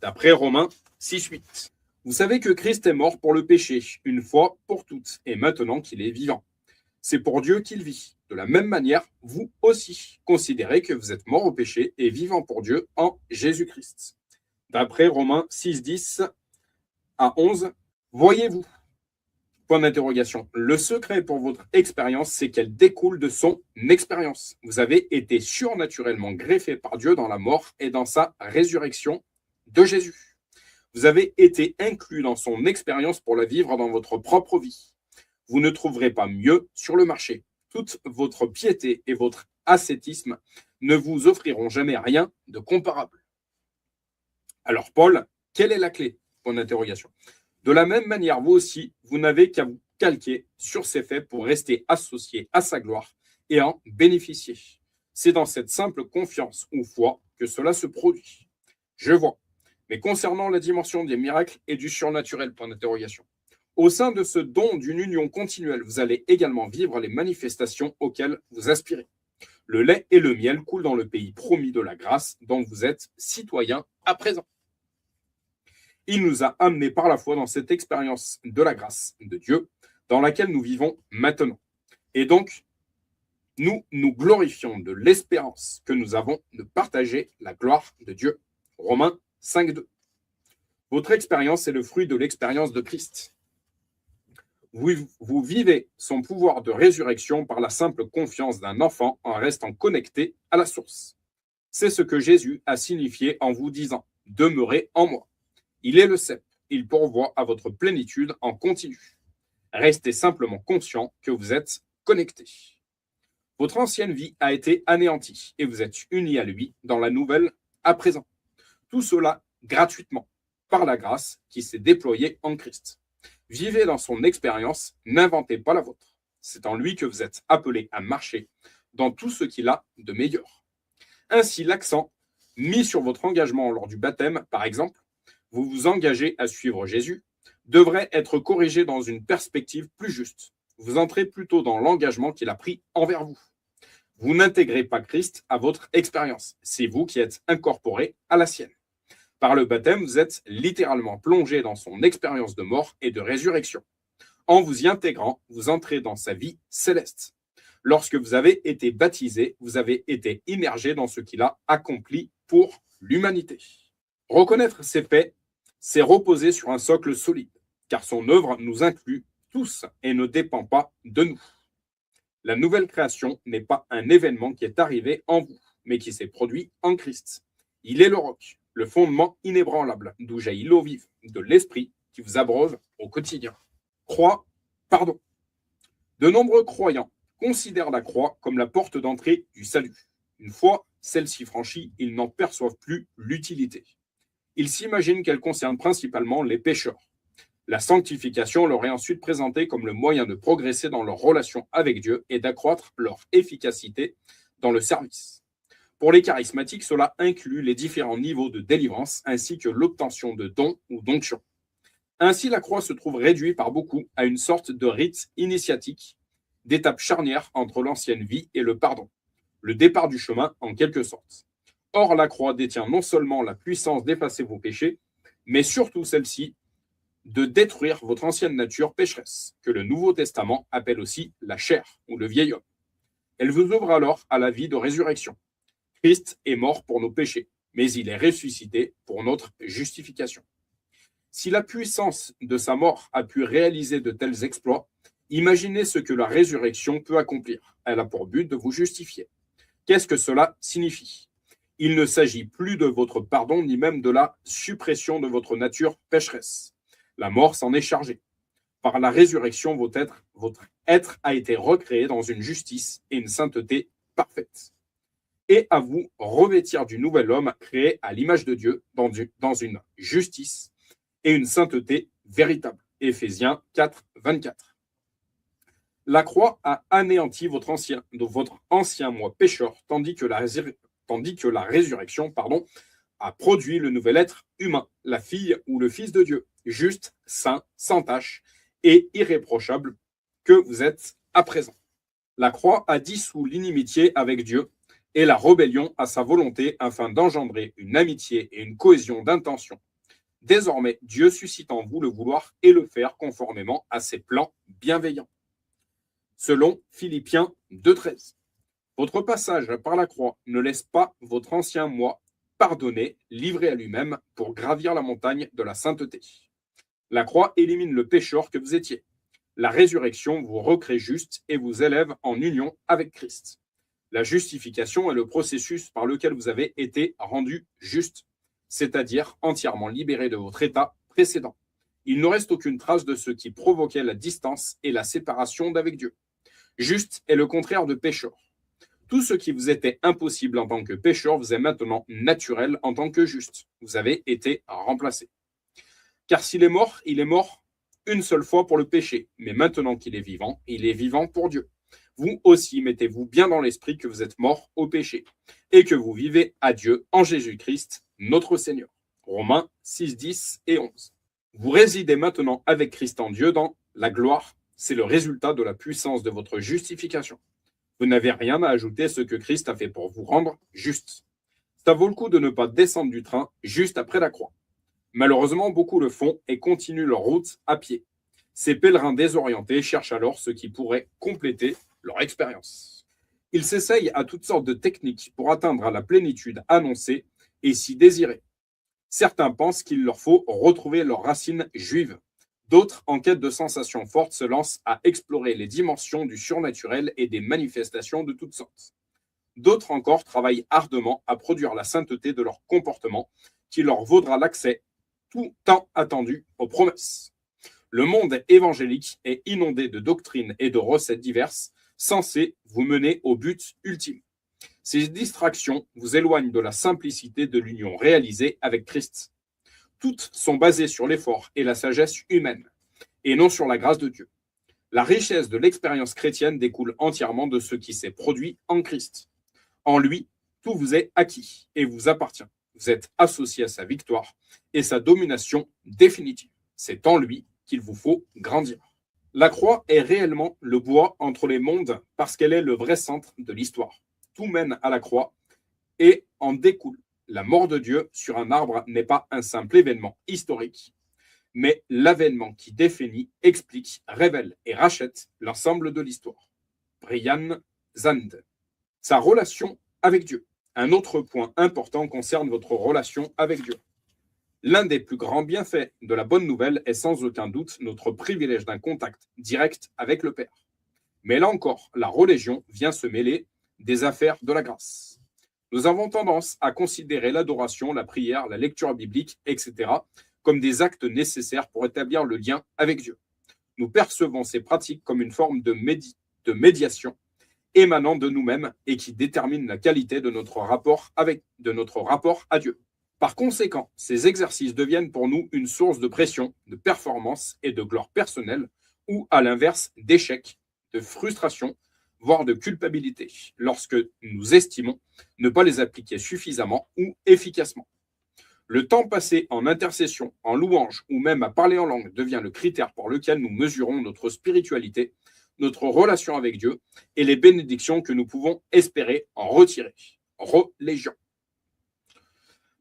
D'après Romains 6, 8. Vous savez que Christ est mort pour le péché, une fois pour toutes, et maintenant qu'il est vivant. C'est pour Dieu qu'il vit. De la même manière, vous aussi, considérez que vous êtes mort au péché et vivant pour Dieu en Jésus-Christ. D'après Romains 6, 10 à 11, voyez-vous? Point d'interrogation. Le secret pour votre expérience, c'est qu'elle découle de son expérience. Vous avez été surnaturellement greffé par Dieu dans la mort et dans sa résurrection de Jésus. Vous avez été inclus dans son expérience pour la vivre dans votre propre vie. Vous ne trouverez pas mieux sur le marché. Toute votre piété et votre ascétisme ne vous offriront jamais rien de comparable. Alors Paul, quelle est la clé? Point d'interrogation. De la même manière, vous aussi, vous n'avez qu'à vous calquer sur ces faits pour rester associé à sa gloire et en bénéficier. C'est dans cette simple confiance ou foi que cela se produit. Je vois. Mais concernant la dimension des miracles et du surnaturel, point d'interrogation. Au sein de ce don d'une union continuelle, vous allez également vivre les manifestations auxquelles vous aspirez. Le lait et le miel coulent dans le pays promis de la grâce dont vous êtes citoyen à présent. Il nous a amenés par la foi dans cette expérience de la grâce de Dieu dans laquelle nous vivons maintenant. Et donc, nous nous glorifions de l'espérance que nous avons de partager la gloire de Dieu. Romains 5, 2. Votre expérience est le fruit de l'expérience de Christ. Vous vivez son pouvoir de résurrection par la simple confiance d'un enfant en restant connecté à la source. C'est ce que Jésus a signifié en vous disant « Demeurez en moi ». Il est le cep, il pourvoit à votre plénitude en continu. Restez simplement conscient que vous êtes connecté. Votre ancienne vie a été anéantie et vous êtes unis à lui dans la nouvelle à présent. Tout cela gratuitement, par la grâce qui s'est déployée en Christ. Vivez dans son expérience, n'inventez pas la vôtre. C'est en lui que vous êtes appelés à marcher dans tout ce qu'il a de meilleur. Ainsi, l'accent mis sur votre engagement lors du baptême, par exemple, vous vous engagez à suivre Jésus, devrait être corrigé dans une perspective plus juste. Vous entrez plutôt dans l'engagement qu'il a pris envers vous. Vous n'intégrez pas Christ à votre expérience. C'est vous qui êtes incorporé à la sienne. Par le baptême, vous êtes littéralement plongé dans son expérience de mort et de résurrection. En vous y intégrant, vous entrez dans sa vie céleste. Lorsque vous avez été baptisé, vous avez été immergé dans ce qu'il a accompli pour l'humanité. Reconnaître ces faits, c'est reposer sur un socle solide, car son œuvre nous inclut tous et ne dépend pas de nous. La nouvelle création n'est pas un événement qui est arrivé en vous, mais qui s'est produit en Christ. Il est le roc, le fondement inébranlable, d'où jaillit l'eau vive, de l'esprit qui vous abreuve au quotidien. Croix, pardon. De nombreux croyants considèrent la croix comme la porte d'entrée du salut. Une fois celle-ci franchie, ils n'en perçoivent plus l'utilité. Ils s'imaginent qu'elle concerne principalement les pécheurs. La sanctification leur est ensuite présentée comme le moyen de progresser dans leur relation avec Dieu et d'accroître leur efficacité dans le service. Pour les charismatiques, cela inclut les différents niveaux de délivrance ainsi que l'obtention de dons ou d'onctions. Ainsi, la croix se trouve réduite par beaucoup à une sorte de rite initiatique, d'étape charnière entre l'ancienne vie et le pardon, le départ du chemin en quelque sorte. Or, la croix détient non seulement la puissance d'effacer vos péchés, mais surtout celle-ci de détruire votre ancienne nature pécheresse, que le Nouveau Testament appelle aussi la chair ou le vieil homme. Elle vous ouvre alors à la vie de résurrection. Christ est mort pour nos péchés, mais il est ressuscité pour notre justification. Si la puissance de sa mort a pu réaliser de tels exploits, imaginez ce que la résurrection peut accomplir. Elle a pour but de vous justifier. Qu'est-ce que cela signifie? Il ne s'agit plus de votre pardon ni même de la suppression de votre nature pécheresse. La mort s'en est chargée. Par la résurrection, votre être a été recréé dans une justice et une sainteté parfaite. Et à vous revêtir du nouvel homme créé à l'image de Dieu dans une justice et une sainteté véritable. Éphésiens 4, 24. La croix a anéanti votre ancien moi pécheur, tandis que la résurrection a produit le nouvel être humain, la fille ou le fils de Dieu, juste, saint, sans tache et irréprochable que vous êtes à présent. La croix a dissous l'inimitié avec Dieu et la rébellion à sa volonté afin d'engendrer une amitié et une cohésion d'intention. Désormais, Dieu suscite en vous le vouloir et le faire conformément à ses plans bienveillants. Selon Philippiens 2,13. Votre passage par la croix ne laisse pas votre ancien moi pardonné, livré à lui-même pour gravir la montagne de la sainteté. La croix élimine le pécheur que vous étiez. La résurrection vous recrée juste et vous élève en union avec Christ. La justification est le processus par lequel vous avez été rendu juste, c'est-à-dire entièrement libéré de votre état précédent. Il ne reste aucune trace de ce qui provoquait la distance et la séparation d'avec Dieu. Juste est le contraire de pécheur. Tout ce qui vous était impossible en tant que pécheur vous est maintenant naturel en tant que juste. Vous avez été remplacé. Car s'il est mort, il est mort une seule fois pour le péché. Mais maintenant qu'il est vivant pour Dieu. Vous aussi, mettez-vous bien dans l'esprit que vous êtes mort au péché et que vous vivez à Dieu en Jésus-Christ, notre Seigneur. Romains 6, 10 et 11. Vous résidez maintenant avec Christ en Dieu dans la gloire. C'est le résultat de la puissance de votre justification. Vous n'avez rien à ajouter à ce que Christ a fait pour vous rendre juste. Ça vaut le coup de ne pas descendre du train juste après la croix. Malheureusement, beaucoup le font et continuent leur route à pied. Ces pèlerins désorientés cherchent alors ce qui pourrait compléter leur expérience. Ils s'essayent à toutes sortes de techniques pour atteindre à la plénitude annoncée et si désirée. Certains pensent qu'il leur faut retrouver leurs racines juives. D'autres, en quête de sensations fortes, se lancent à explorer les dimensions du surnaturel et des manifestations de toutes sortes. D'autres encore travaillent ardemment à produire la sainteté de leur comportement qui leur vaudra l'accès tout tant attendu aux promesses. Le monde évangélique est inondé de doctrines et de recettes diverses censées vous mener au but ultime. Ces distractions vous éloignent de la simplicité de l'union réalisée avec Christ. Toutes sont basées sur l'effort et la sagesse humaine, et non sur la grâce de Dieu. La richesse de l'expérience chrétienne découle entièrement de ce qui s'est produit en Christ. En lui, tout vous est acquis et vous appartient. Vous êtes associé à sa victoire et sa domination définitive. C'est en lui qu'il vous faut grandir. La croix est réellement le bois entre les mondes parce qu'elle est le vrai centre de l'histoire. Tout mène à la croix et en découle. La mort de Dieu sur un arbre n'est pas un simple événement historique, mais l'avènement qui définit, explique, révèle et rachète l'ensemble de l'histoire. Brian Zand. Sa relation avec Dieu. Un autre point important concerne votre relation avec Dieu. L'un des plus grands bienfaits de la bonne nouvelle est sans aucun doute notre privilège d'un contact direct avec le Père. Mais là encore, la religion vient se mêler des affaires de la grâce. Nous avons tendance à considérer l'adoration, la prière, la lecture biblique, etc. comme des actes nécessaires pour établir le lien avec Dieu. nous percevons ces pratiques comme une forme de médiation émanant de nous-mêmes et qui détermine la qualité de notre rapport à Dieu. Par conséquent, ces exercices deviennent pour nous une source de pression, de performance et de gloire personnelle, ou à l'inverse d'échec, de frustration, voire de culpabilité, lorsque nous estimons ne pas les appliquer suffisamment ou efficacement. Le temps passé en intercession, en louange ou même à parler en langue devient le critère par lequel nous mesurons notre spiritualité, notre relation avec Dieu et les bénédictions que nous pouvons espérer en retirer. Religion.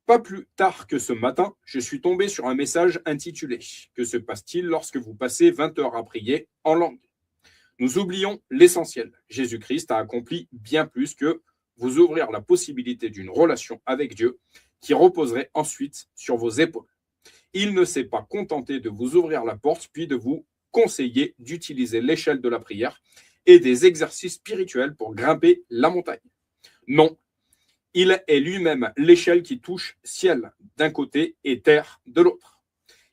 Pas plus tard que ce matin, je suis tombé sur un message intitulé « Que se passe-t-il lorsque vous passez 20 heures à prier en langue ?» Nous oublions l'essentiel. Jésus-Christ a accompli bien plus que vous ouvrir la possibilité d'une relation avec Dieu qui reposerait ensuite sur vos épaules. Il ne s'est pas contenté de vous ouvrir la porte puis de vous conseiller d'utiliser l'échelle de la prière et des exercices spirituels pour grimper la montagne. Non, il est lui-même l'échelle qui touche ciel d'un côté et terre de l'autre.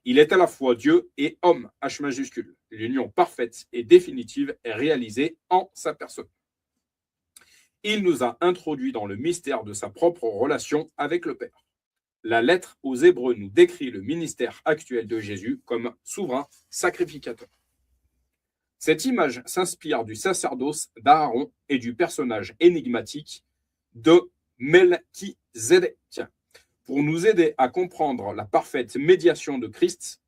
Il est à la fois Dieu et homme, H majuscule. L'union parfaite et définitive est réalisée en sa personne. Il nous a introduits dans le mystère de sa propre relation avec le Père. La lettre aux Hébreux nous décrit le ministère actuel de Jésus comme souverain sacrificateur. Cette image s'inspire du sacerdoce d'Aaron et du personnage énigmatique de Melchizedek. Pour nous aider à comprendre la parfaite médiation de Christ,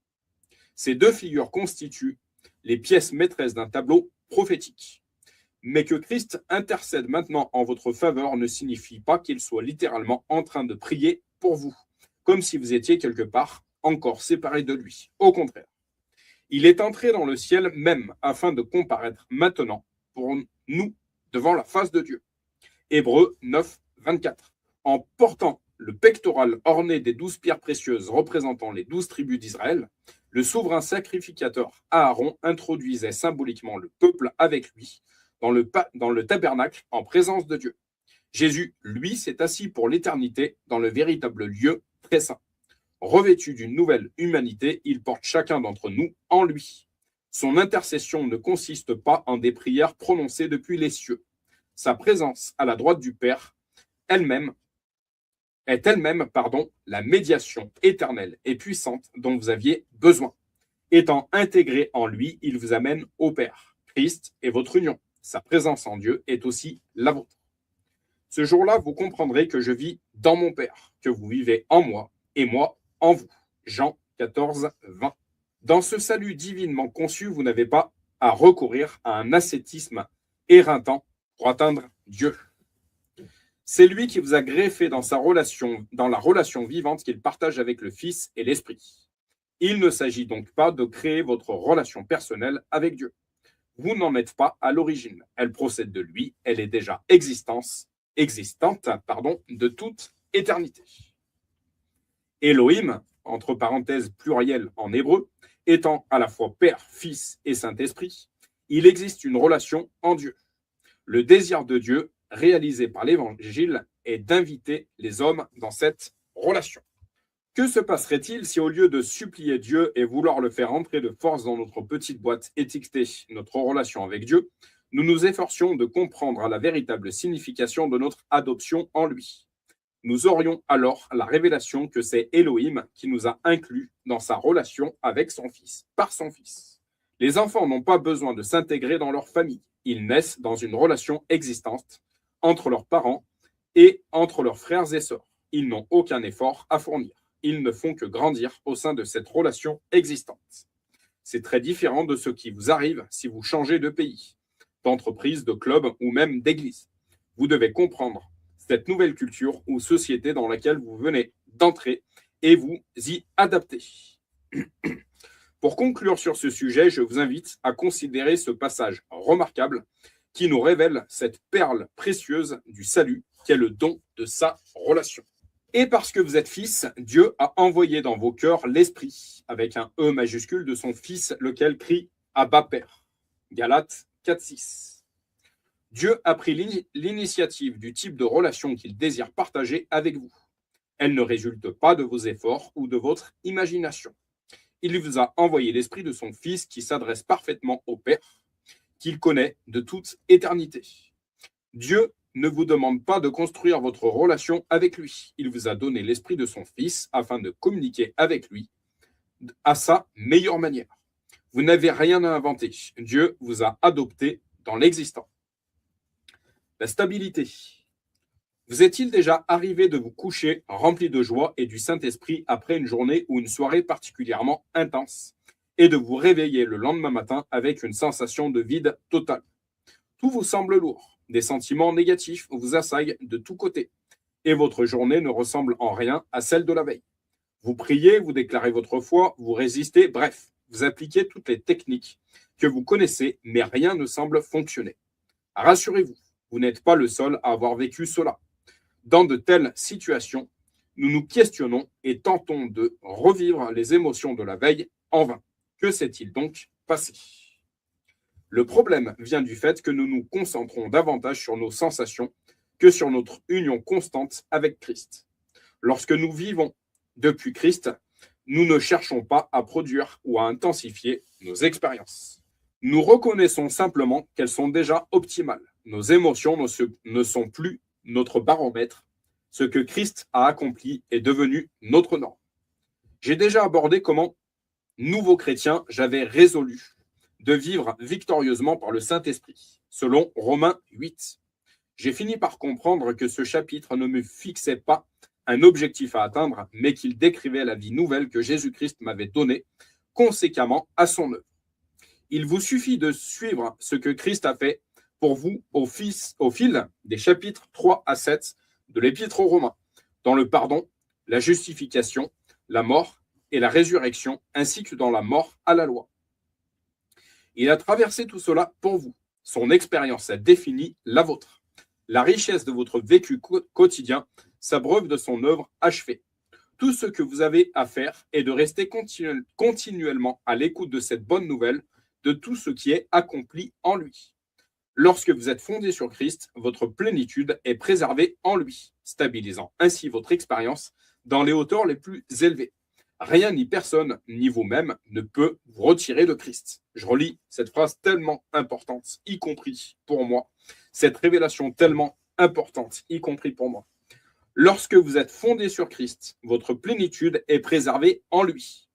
ces deux figures constituent les pièces maîtresses d'un tableau prophétique. Mais que Christ intercède maintenant en votre faveur ne signifie pas qu'il soit littéralement en train de prier pour vous, comme si vous étiez quelque part encore séparé de lui. Au contraire, il est entré dans le ciel même afin de comparaître maintenant pour nous devant la face de Dieu. Hébreux 9, 24. En portant le pectoral orné des 12 pierres précieuses représentant les 12 tribus d'Israël, le souverain sacrificateur Aaron introduisait symboliquement le peuple avec lui dans le tabernacle en présence de Dieu. Jésus, lui, s'est assis pour l'éternité dans le véritable lieu très saint. Revêtu d'une nouvelle humanité, il porte chacun d'entre nous en lui. Son intercession ne consiste pas en des prières prononcées depuis les cieux. Sa présence à la droite du Père est elle-même la médiation éternelle et puissante dont vous aviez besoin. Étant intégré en lui, il vous amène au Père. Christ est votre union. Sa présence en Dieu est aussi la vôtre. Ce jour-là, vous comprendrez que je vis dans mon Père, que vous vivez en moi et moi en vous. Jean 14, 20. Dans ce salut divinement conçu, vous n'avez pas à recourir à un ascétisme éreintant pour atteindre Dieu. C'est lui qui vous a greffé dans la relation vivante qu'il partage avec le Fils et l'Esprit. Il ne s'agit donc pas de créer votre relation personnelle avec Dieu. Vous n'en êtes pas à l'origine. Elle procède de lui, elle est déjà existante de toute éternité. Elohim, entre parenthèses pluriel en hébreu, étant à la fois Père, Fils et Saint-Esprit, il existe une relation en Dieu. Le désir de Dieu, réalisé par l'Évangile, est d'inviter les hommes dans cette relation. Que se passerait-il si, au lieu de supplier Dieu et vouloir le faire entrer de force dans notre petite boîte étiquetée notre relation avec Dieu, nous nous efforcions de comprendre la véritable signification de notre adoption en lui? Nous aurions alors la révélation que c'est Elohim qui nous a inclus dans sa relation avec son Fils, par son Fils. Les enfants n'ont pas besoin de s'intégrer dans leur famille. Ils naissent dans une relation existante entre leurs parents et entre leurs frères et sœurs. Ils n'ont aucun effort à fournir. Ils ne font que grandir au sein de cette relation existante. C'est très différent de ce qui vous arrive si vous changez de pays, d'entreprise, de club ou même d'église. Vous devez comprendre cette nouvelle culture ou société dans laquelle vous venez d'entrer et vous y adapter. Pour conclure sur ce sujet, je vous invite à considérer ce passage remarquable qui nous révèle cette perle précieuse du salut qu'est le don de sa relation. Et parce que vous êtes fils, Dieu a envoyé dans vos cœurs l'esprit, avec un E majuscule de son Fils, lequel crie « Abba Père ». Galates 4,6. Dieu a pris l'initiative du type de relation qu'il désire partager avec vous. Elle ne résulte pas de vos efforts ou de votre imagination. Il vous a envoyé l'Esprit de son Fils qui s'adresse parfaitement au Père, qu'il connaît de toute éternité. Dieu ne vous demande pas de construire votre relation avec lui. Il vous a donné l'Esprit de son Fils afin de communiquer avec lui à sa meilleure manière. Vous n'avez rien à inventer. Dieu vous a adopté dans l'existant. La stabilité. Vous est-il déjà arrivé de vous coucher rempli de joie et du Saint-Esprit après une journée ou une soirée particulièrement intense et de vous réveiller le lendemain matin avec une sensation de vide total? Tout vous semble lourd, des sentiments négatifs vous assaillent de tous côtés et votre journée ne ressemble en rien à celle de la veille. Vous priez, vous déclarez votre foi, vous résistez, bref, vous appliquez toutes les techniques que vous connaissez, mais rien ne semble fonctionner. Rassurez-vous, vous n'êtes pas le seul à avoir vécu cela. Dans de telles situations, nous nous questionnons et tentons de revivre les émotions de la veille en vain. Que s'est-il donc passé? Le problème vient du fait que nous nous concentrons davantage sur nos sensations que sur notre union constante avec Christ. Lorsque nous vivons depuis Christ, nous ne cherchons pas à produire ou à intensifier nos expériences. Nous reconnaissons simplement qu'elles sont déjà optimales. Nos émotions ne sont plus notre baromètre. Ce que Christ a accompli est devenu notre norme. J'ai déjà abordé comment, nouveau chrétien, j'avais résolu de vivre victorieusement par le Saint-Esprit, selon Romains 8. J'ai fini par comprendre que ce chapitre ne me fixait pas un objectif à atteindre, mais qu'il décrivait la vie nouvelle que Jésus-Christ m'avait donnée conséquemment à son œuvre. Il vous suffit de suivre ce que Christ a fait pour vous au fil des chapitres 3 à 7 de l'Épître aux Romains, dans le pardon, la justification, la mort et la résurrection, ainsi que dans la mort à la loi. Il a traversé tout cela pour vous. Son expérience a défini la vôtre. La richesse de votre vécu quotidien s'abreuve de son œuvre achevée. Tout ce que vous avez à faire est de rester continuellement à l'écoute de cette bonne nouvelle, de tout ce qui est accompli en lui. Lorsque vous êtes fondé sur Christ, votre plénitude est préservée en lui, stabilisant ainsi votre expérience dans les hauteurs les plus élevées. Rien ni personne, ni vous-même, ne peut vous retirer de Christ. Je relis cette phrase tellement importante, y compris pour moi. Cette révélation tellement importante, y compris pour moi. Lorsque vous êtes fondé sur Christ, votre plénitude est préservée en lui,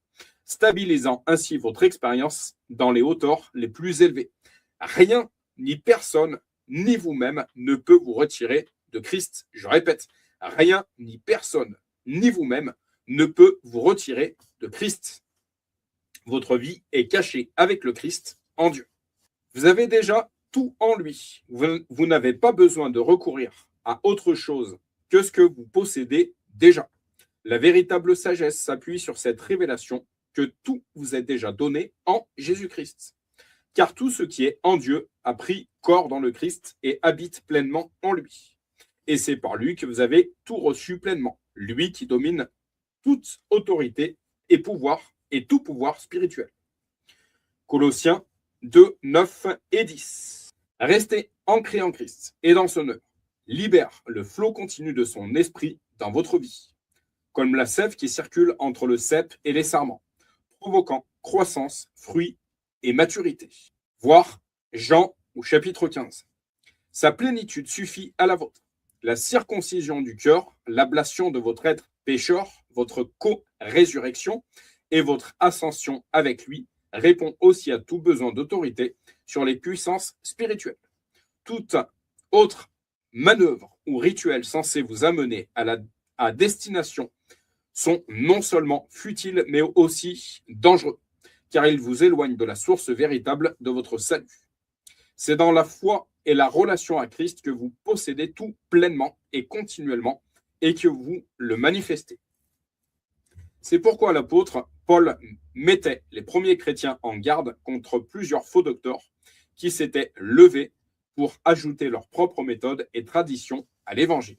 stabilisant ainsi votre expérience dans les hauteurs les plus élevées. Rien ni personne, ni vous-même ne peut vous retirer de Christ. Je répète, rien ni personne, ni vous-même ne peut vous retirer de Christ. Votre vie est cachée avec le Christ en Dieu. Vous avez déjà tout en lui. Vous n'avez pas besoin de recourir à autre chose que ce que vous possédez déjà. La véritable sagesse s'appuie sur cette révélation que tout vous est déjà donné en Jésus-Christ. Car tout ce qui est en Dieu a pris corps dans le Christ et habite pleinement en lui. Et c'est par lui que vous avez tout reçu pleinement, lui qui domine toute autorité et tout pouvoir spirituel. Colossiens 2, 9 et 10. Restez ancrés en Christ et dans son œuvre. Libère le flot continu de son esprit dans votre vie, comme la sève qui circule entre le cep et les sarments, provoquant croissance, fruits et maturité. Voir Jean au chapitre 15. Sa plénitude suffit à la vôtre. La circoncision du cœur, l'ablation de votre être pécheur, votre co-résurrection et votre ascension avec lui répond aussi à tout besoin d'autorité sur les puissances spirituelles. Toute autre manœuvre ou rituel censé vous amener à destination sont non seulement futiles, mais aussi dangereux, car ils vous éloignent de la source véritable de votre salut. C'est dans la foi et la relation à Christ que vous possédez tout pleinement et continuellement et que vous le manifestez. C'est pourquoi l'apôtre Paul mettait les premiers chrétiens en garde contre plusieurs faux docteurs qui s'étaient levés pour ajouter leurs propres méthodes et traditions à l'évangile.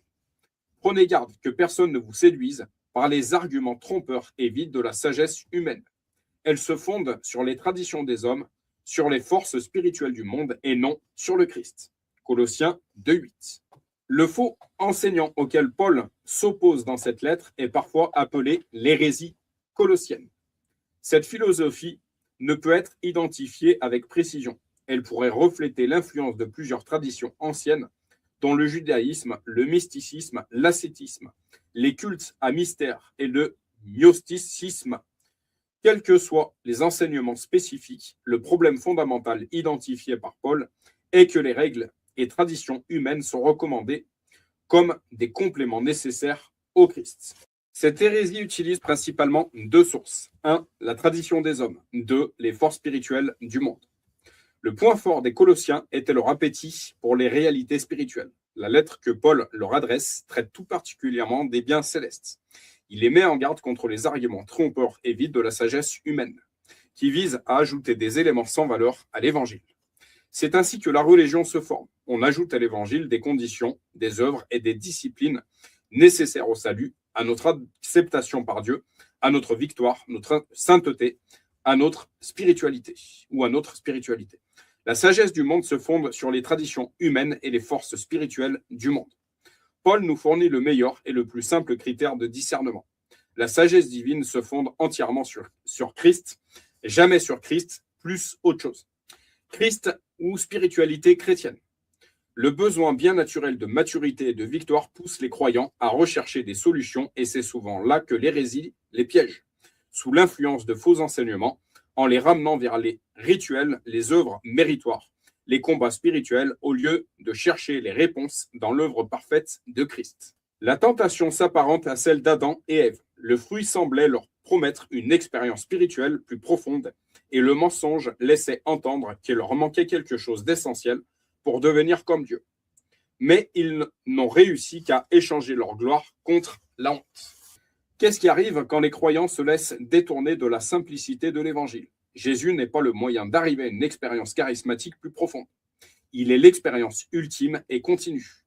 Prenez garde que personne ne vous séduise par les arguments trompeurs et vides de la sagesse humaine. Elles se fondent sur les traditions des hommes, sur les forces spirituelles du monde et non sur le Christ. Colossiens 2,8. Le faux enseignant auquel Paul s'oppose dans cette lettre est parfois appelé l'hérésie colossienne. Cette philosophie ne peut être identifiée avec précision. Elle pourrait refléter l'influence de plusieurs traditions anciennes, dont le judaïsme, le mysticisme, l'ascétisme, les cultes à mystère et le gnosticisme. Quels que soient les enseignements spécifiques, le problème fondamental identifié par Paul est que les règles et traditions humaines sont recommandées comme des compléments nécessaires au Christ. Cette hérésie utilise principalement deux sources. 1. La tradition des hommes. 2. Les forces spirituelles du monde. Le point fort des Colossiens était leur appétit pour les réalités spirituelles. La lettre que Paul leur adresse traite tout particulièrement des biens célestes. Il les met en garde contre les arguments trompeurs et vides de la sagesse humaine, qui visent à ajouter des éléments sans valeur à l'évangile. C'est ainsi que la religion se forme. On ajoute à l'évangile des conditions, des œuvres et des disciplines nécessaires au salut, à notre acceptation par Dieu, à notre victoire, notre sainteté, à notre spiritualité ou à notre spiritualité. La sagesse du monde se fonde sur les traditions humaines et les forces spirituelles du monde. Paul nous fournit le meilleur et le plus simple critère de discernement. La sagesse divine se fonde entièrement sur Christ, jamais sur Christ, plus autre chose. Christ ou spiritualité chrétienne. Le besoin bien naturel de maturité et de victoire pousse les croyants à rechercher des solutions et c'est souvent là que l'hérésie les piège, sous l'influence de faux enseignements, en les ramenant vers les rituels, les œuvres méritoires, les combats spirituels, au lieu de chercher les réponses dans l'œuvre parfaite de Christ. La tentation s'apparente à celle d'Adam et Ève. Le fruit semblait leur promettre une expérience spirituelle plus profonde et le mensonge laissait entendre qu'il leur manquait quelque chose d'essentiel pour devenir comme Dieu. Mais ils n'ont réussi qu'à échanger leur gloire contre la honte. Qu'est-ce qui arrive quand les croyants se laissent détourner de la simplicité de l'Évangile? Jésus n'est pas le moyen d'arriver à une expérience charismatique plus profonde. Il est l'expérience ultime et continue.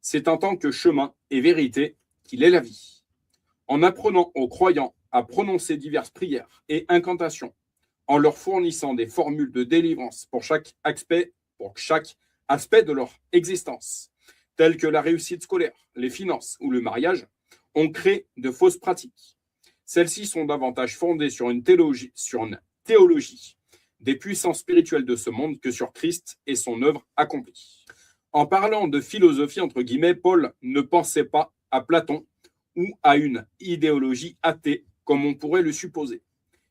C'est en tant que chemin et vérité qu'il est la vie. En apprenant aux croyants à prononcer diverses prières et incantations, en leur fournissant des formules de délivrance pour chaque aspect de leur existence, tels que la réussite scolaire, les finances ou le mariage, on crée de fausses pratiques. Celles-ci sont davantage fondées sur une théologie des puissances spirituelles de ce monde que sur Christ et son œuvre accomplie. En parlant de philosophie, entre guillemets, Paul ne pensait pas à Platon ou à une idéologie athée, comme on pourrait le supposer.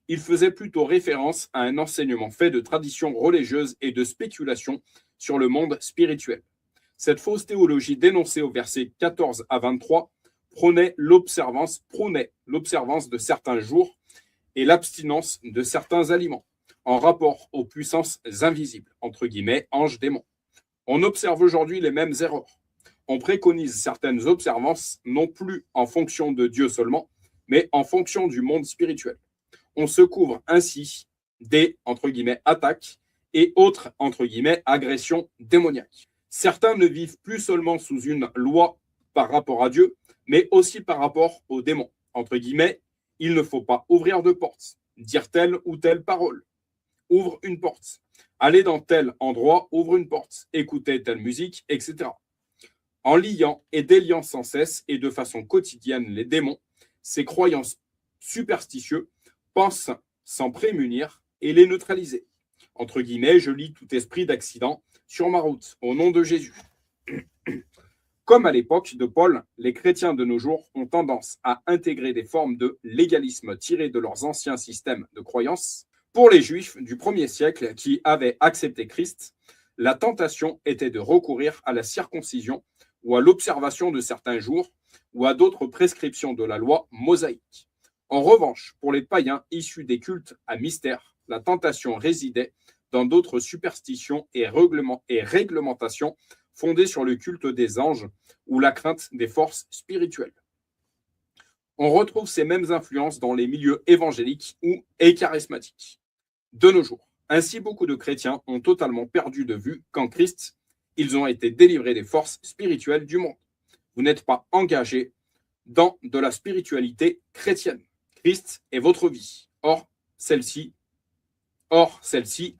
Il faisait plutôt référence à un enseignement fait de traditions religieuses et de spéculations sur le monde spirituel. Cette fausse théologie dénoncée au verset 14 à 23 prônait l'observance de certains jours et l'abstinence de certains aliments, en rapport aux puissances invisibles, entre guillemets, anges, démons. On observe aujourd'hui les mêmes erreurs. On préconise certaines observances non plus en fonction de Dieu seulement, mais en fonction du monde spirituel. On se couvre ainsi des, entre guillemets, attaques et autres, entre guillemets, agressions démoniaques. Certains ne vivent plus seulement sous une loi par rapport à Dieu, mais aussi par rapport aux démons. Entre guillemets, il ne faut pas ouvrir de porte, dire telle ou telle parole, ouvre une porte, aller dans tel endroit, ouvre une porte, écouter telle musique, etc. En liant et déliant sans cesse et de façon quotidienne les démons, ces croyances superstitieux pensent s'en prémunir et les neutraliser. Entre guillemets, je lis tout esprit d'accident sur ma route, au nom de Jésus. Comme à l'époque de Paul, les chrétiens de nos jours ont tendance à intégrer des formes de légalisme tirées de leurs anciens systèmes de croyances. Pour les Juifs du 1er siècle qui avaient accepté Christ, la tentation était de recourir à la circoncision ou à l'observation de certains jours ou à d'autres prescriptions de la loi mosaïque. En revanche, pour les païens issus des cultes à mystère, la tentation résidait dans d'autres superstitions et réglementations fondées sur le culte des anges ou la crainte des forces spirituelles. On retrouve ces mêmes influences dans les milieux évangéliques et charismatiques de nos jours. Ainsi, beaucoup de chrétiens ont totalement perdu de vue qu'en Christ, ils ont été délivrés des forces spirituelles du monde. Vous n'êtes pas engagé dans de la spiritualité chrétienne. Christ est votre vie. Or, celle-ci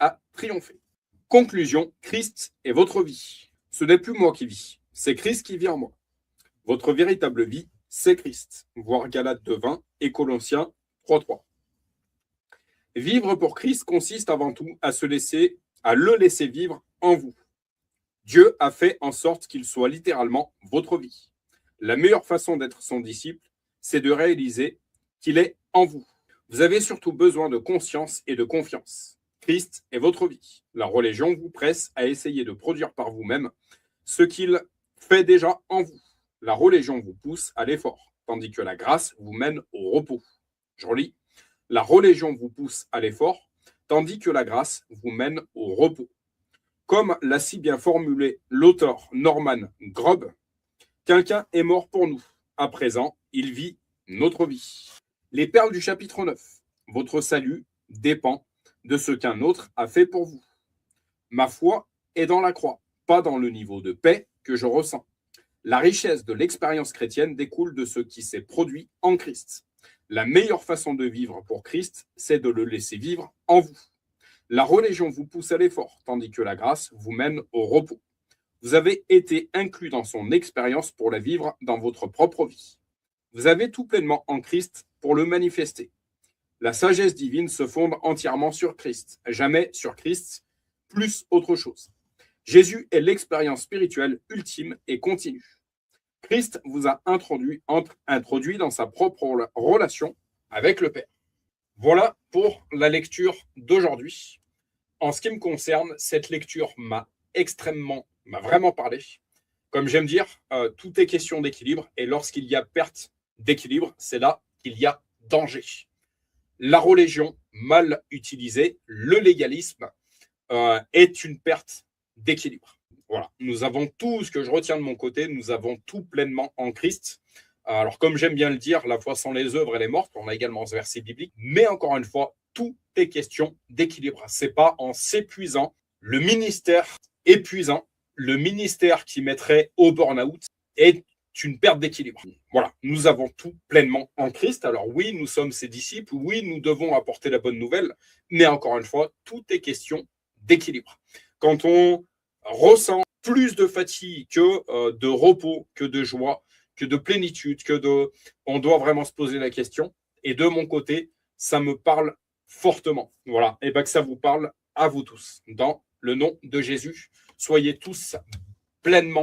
a triomphé. Conclusion, Christ est votre vie. Ce n'est plus moi qui vis, c'est Christ qui vit en moi. Votre véritable vie, c'est Christ. Voir Galates 2:20 et Colossiens 3:3. Vivre pour Christ consiste avant tout à le laisser vivre en vous. Dieu a fait en sorte qu'il soit littéralement votre vie. La meilleure façon d'être son disciple, c'est de réaliser qu'il est en vous. Vous avez surtout besoin de conscience et de confiance. Christ est votre vie. La religion vous presse à essayer de produire par vous-même ce qu'il fait déjà en vous. La religion vous pousse à l'effort, tandis que la grâce vous mène au repos. Je relis. La religion vous pousse à l'effort, tandis que la grâce vous mène au repos. Comme l'a si bien formulé l'auteur Norman Grubb, quelqu'un est mort pour nous. À présent, il vit notre vie. Les perles du chapitre 9. Votre salut dépend de ce qu'un autre a fait pour vous. Ma foi est dans la croix, pas dans le niveau de paix que je ressens. La richesse de l'expérience chrétienne découle de ce qui s'est produit en Christ. La meilleure façon de vivre pour Christ, c'est de le laisser vivre en vous. La religion vous pousse à l'effort, tandis que la grâce vous mène au repos. Vous avez été inclus dans son expérience pour la vivre dans votre propre vie. Vous avez tout pleinement en Christ pour le manifester. La sagesse divine se fonde entièrement sur Christ, jamais sur Christ, plus autre chose. Jésus est l'expérience spirituelle ultime et continue. Christ vous a introduit dans sa propre relation avec le Père. Voilà pour la lecture d'aujourd'hui. En ce qui me concerne, cette lecture m'a vraiment parlé. Comme j'aime dire, tout est question d'équilibre, et lorsqu'il y a perte d'équilibre, c'est là qu'il y a danger. La religion mal utilisée, le légalisme, est une perte d'équilibre. Voilà, nous avons tout ce que je retiens de mon côté, nous avons tout pleinement en Christ. Alors, comme j'aime bien le dire, la foi sans les œuvres, elle est morte. On a également ce verset biblique. Mais encore une fois, tout est question d'équilibre. C'est pas en s'épuisant, le ministère épuisant, le ministère qui mettrait au burn-out est une perte d'équilibre. Voilà, nous avons tout pleinement en Christ. Alors oui, nous sommes ses disciples. Oui, nous devons apporter la bonne nouvelle. Mais encore une fois, tout est question d'équilibre. Quand on ressent plus de fatigue que de repos, que de joie, que de plénitude, on doit vraiment se poser la question. Et de mon côté, ça me parle fortement. Voilà, et bien que ça vous parle à vous tous. Dans le nom de Jésus, soyez tous pleinement